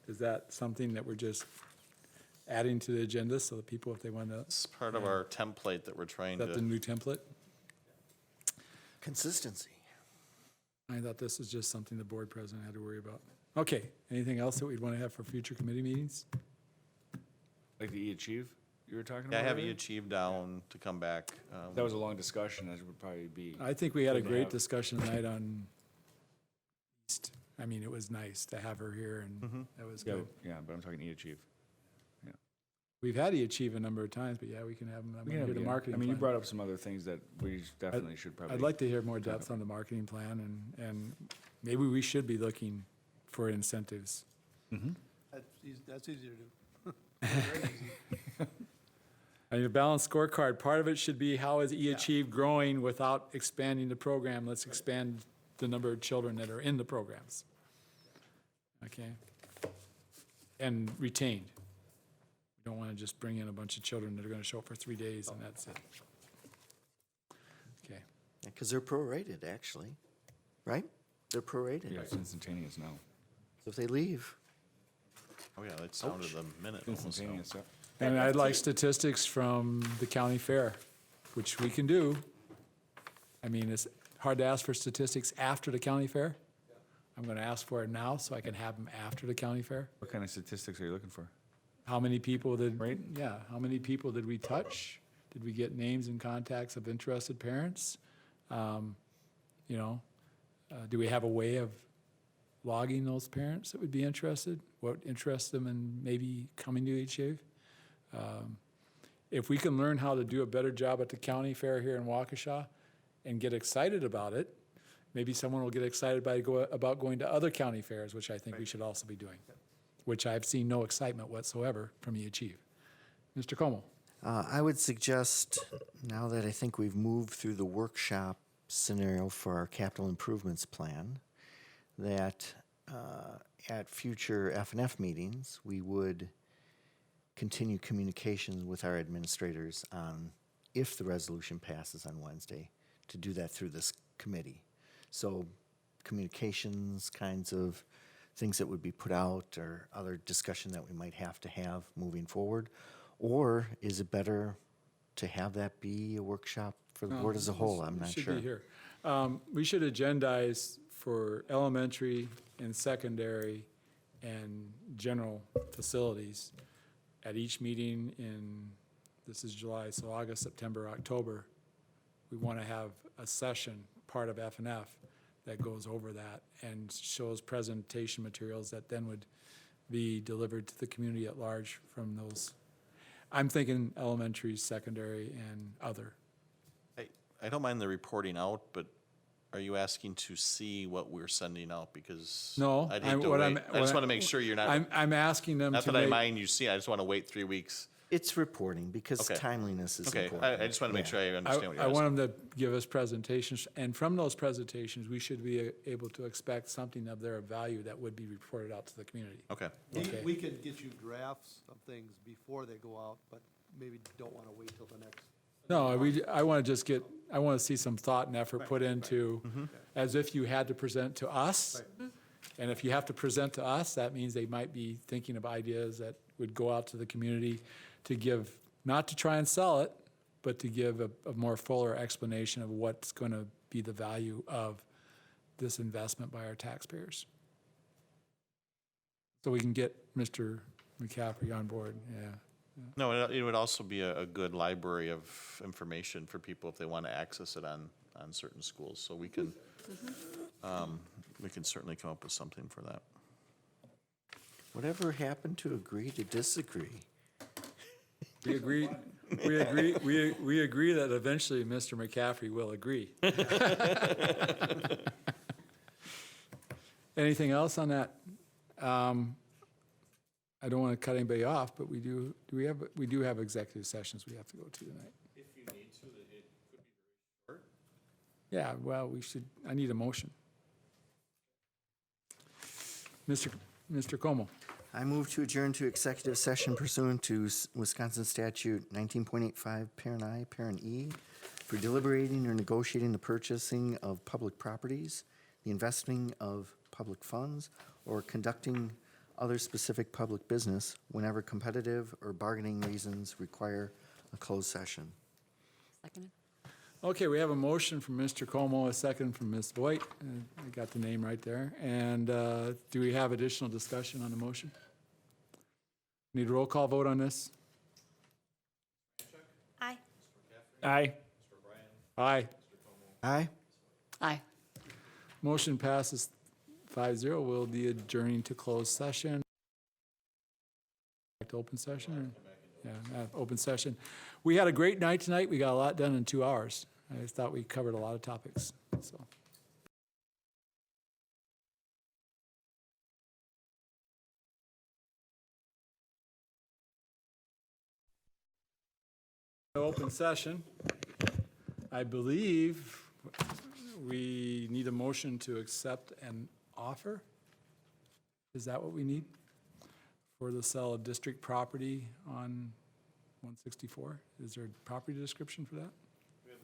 Is that something that we're just adding to the agenda so that people, if they want to, is It's part of our template that we're trying that the to, new template? Consistency. I thought this was just something the board president had to worry about. Okay, anything else that we'd want to have for future committee meetings? Like the E-Achieve you were talking about? Yeah, I have earlier? achieved down to come back. That was a long discussion, as would probably be. I think we had a Good to great have. discussion tonight on East. I mean, it was nice to have her here, and that was Yeah, good. yeah, but I'm talking E-Achieve. We've had to achieve a number of times, but yeah, we can have them. I'm We gonna can hear the have- marketing I mean, you plan. brought up some other things that we definitely should probably. I'd like to hear more depth on the marketing plan, and maybe we should be looking for incentives. That's easy to do. Very easy. I mean, a balanced scorecard, part of it should be how is E-Achieve growing without expanding the program? Let's expand the number of children that are in the programs. Okay? And retained. We don't want to just bring in a bunch of children that are going to show up for 3 days and that's it. Okay. Because they're prorated, actually, right? They're prorated. Yeah, it's instantaneous now. So if they leave, Oh, yeah, that sounded a minute almost now. Instantaneous, yeah. And I'd like statistics from the county fair, which we can do. I mean, it's hard to ask for statistics after the county fair. I'm going to ask for it now so I can have them after the county fair. What kind of statistics are you looking for? How many people did, Right. yeah, how many people did we touch? Did we get names and contacts of interested parents? You know, do we have a way of logging those parents that would be interested? What interests them in maybe coming to Achieve? If we can learn how to do a better job at the county fair here in Waukesha and get excited about it, maybe someone will get excited about going to other county fairs, which I think we should also be doing, which I've seen no excitement whatsoever from Achieve. Mr. Como? I would suggest, now that I think we've moved through the workshop scenario for our capital improvements plan, that at future F&F meetings, we would continue communications with our administrators on if the resolution passes on Wednesday, to do that through this committee. So communications, kinds of things that would be put out or other discussion that we might have to have moving forward? Or is it better to have that be a workshop for the board as a whole? I'm not Should sure. be here. We should agendize for elementary and secondary and general facilities at each meeting in, this is July, so August, September, October. We want to have a session, part of F&F, that goes over that and shows presentation materials that then would be delivered to the community at large from those. I'm thinking elementary, secondary, and other. I don't mind the reporting out, but are you asking to see what we're sending out? Because No, I'd I'm- hate to what wait. I'm- I just what want to make sure you're not, I'm asking them not to that I make, mind you see, I just want to wait 3 weeks. It's reporting because Okay. timeliness is Okay, important. I just want to make Yeah. sure I understand what you're I asking. want them to give us presentations, and from those presentations, we should be able to expect something of their value that would be reported out to the community. Okay, Okay. We can get you drafts of things before they go out, but maybe don't want to wait till the next. No, I want to just get, I want to see some thought and effort put into, as if you had to present to us. And if you have to present to us, that means they might be thinking of ideas that would go out to the community to give, not to try and sell it, but to give a more fuller explanation of what's going to be the value of this investment by our taxpayers. So we can get Mr. McCaffrey on board, yeah. no, it would also be a good library of information for people if they want to access it on certain schools. So we can certainly come up with something for that. Whatever happened to agree to disagree? We agree that eventually Mr. McCaffrey will agree. Anything else on that? I don't want to cut anybody off, but we do have executive sessions we have to go to tonight. If you need to, it could be very short. Yeah, well, I need a motion. Mr. Como. I move to adjourn to executive session pursuant to Wisconsin Statute 19.85, Parent I, Parent E, for deliberating or negotiating the purchasing of public properties, the investing of public funds, or conducting other specific public business whenever competitive or bargaining reasons require a closed session. Seconded. Okay, we have a motion from Mr. Como, a second from Ms. Voigt. I got the name right there. And do we have additional discussion on the motion? Need a roll call vote on this? Aye. Aye. Aye. Aye? Aye. Motion passes 5-0. We'll be adjourning to closed session. Back to open session? Open session. We had a great night tonight. We got a lot done in 2 hours. I just thought we covered a lot of topics, so. Open session. I believe we need a motion to accept an offer. Is that what we need for the sale of district property on 164? Is there a property description for that? We have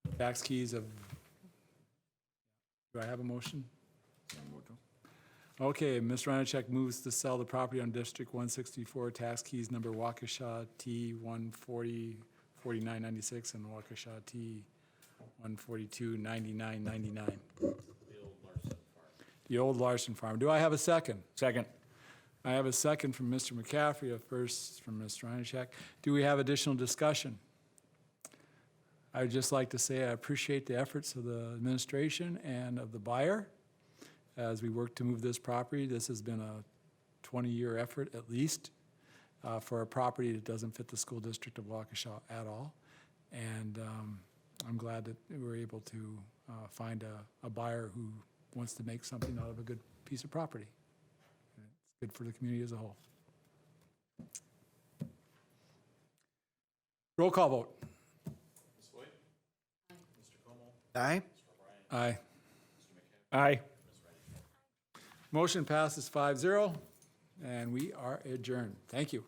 the tax keys of, do I have a motion? Okay, Ms. Ryanchek moves to sell the property on District 164, tax keys number Waukesha T 140-4996 and Waukesha T 142-9999. The old Larson Farm. Do I have a second? Second. I have a second from Mr. McCaffrey, a first from Ms. Ryanchek. Do we have additional discussion? I would just like to say I appreciate the efforts of the administration and of the buyer as we work to move this property. This has been a 20-year effort at least for a property that doesn't fit the school district of Waukesha at all. And I'm glad that we were able to find a buyer who wants to make something out of a good piece of property. And it's good for the community as a whole. Roll call vote. Aye? Aye. Aye. Motion passes 5-0, and we are adjourned. Thank you.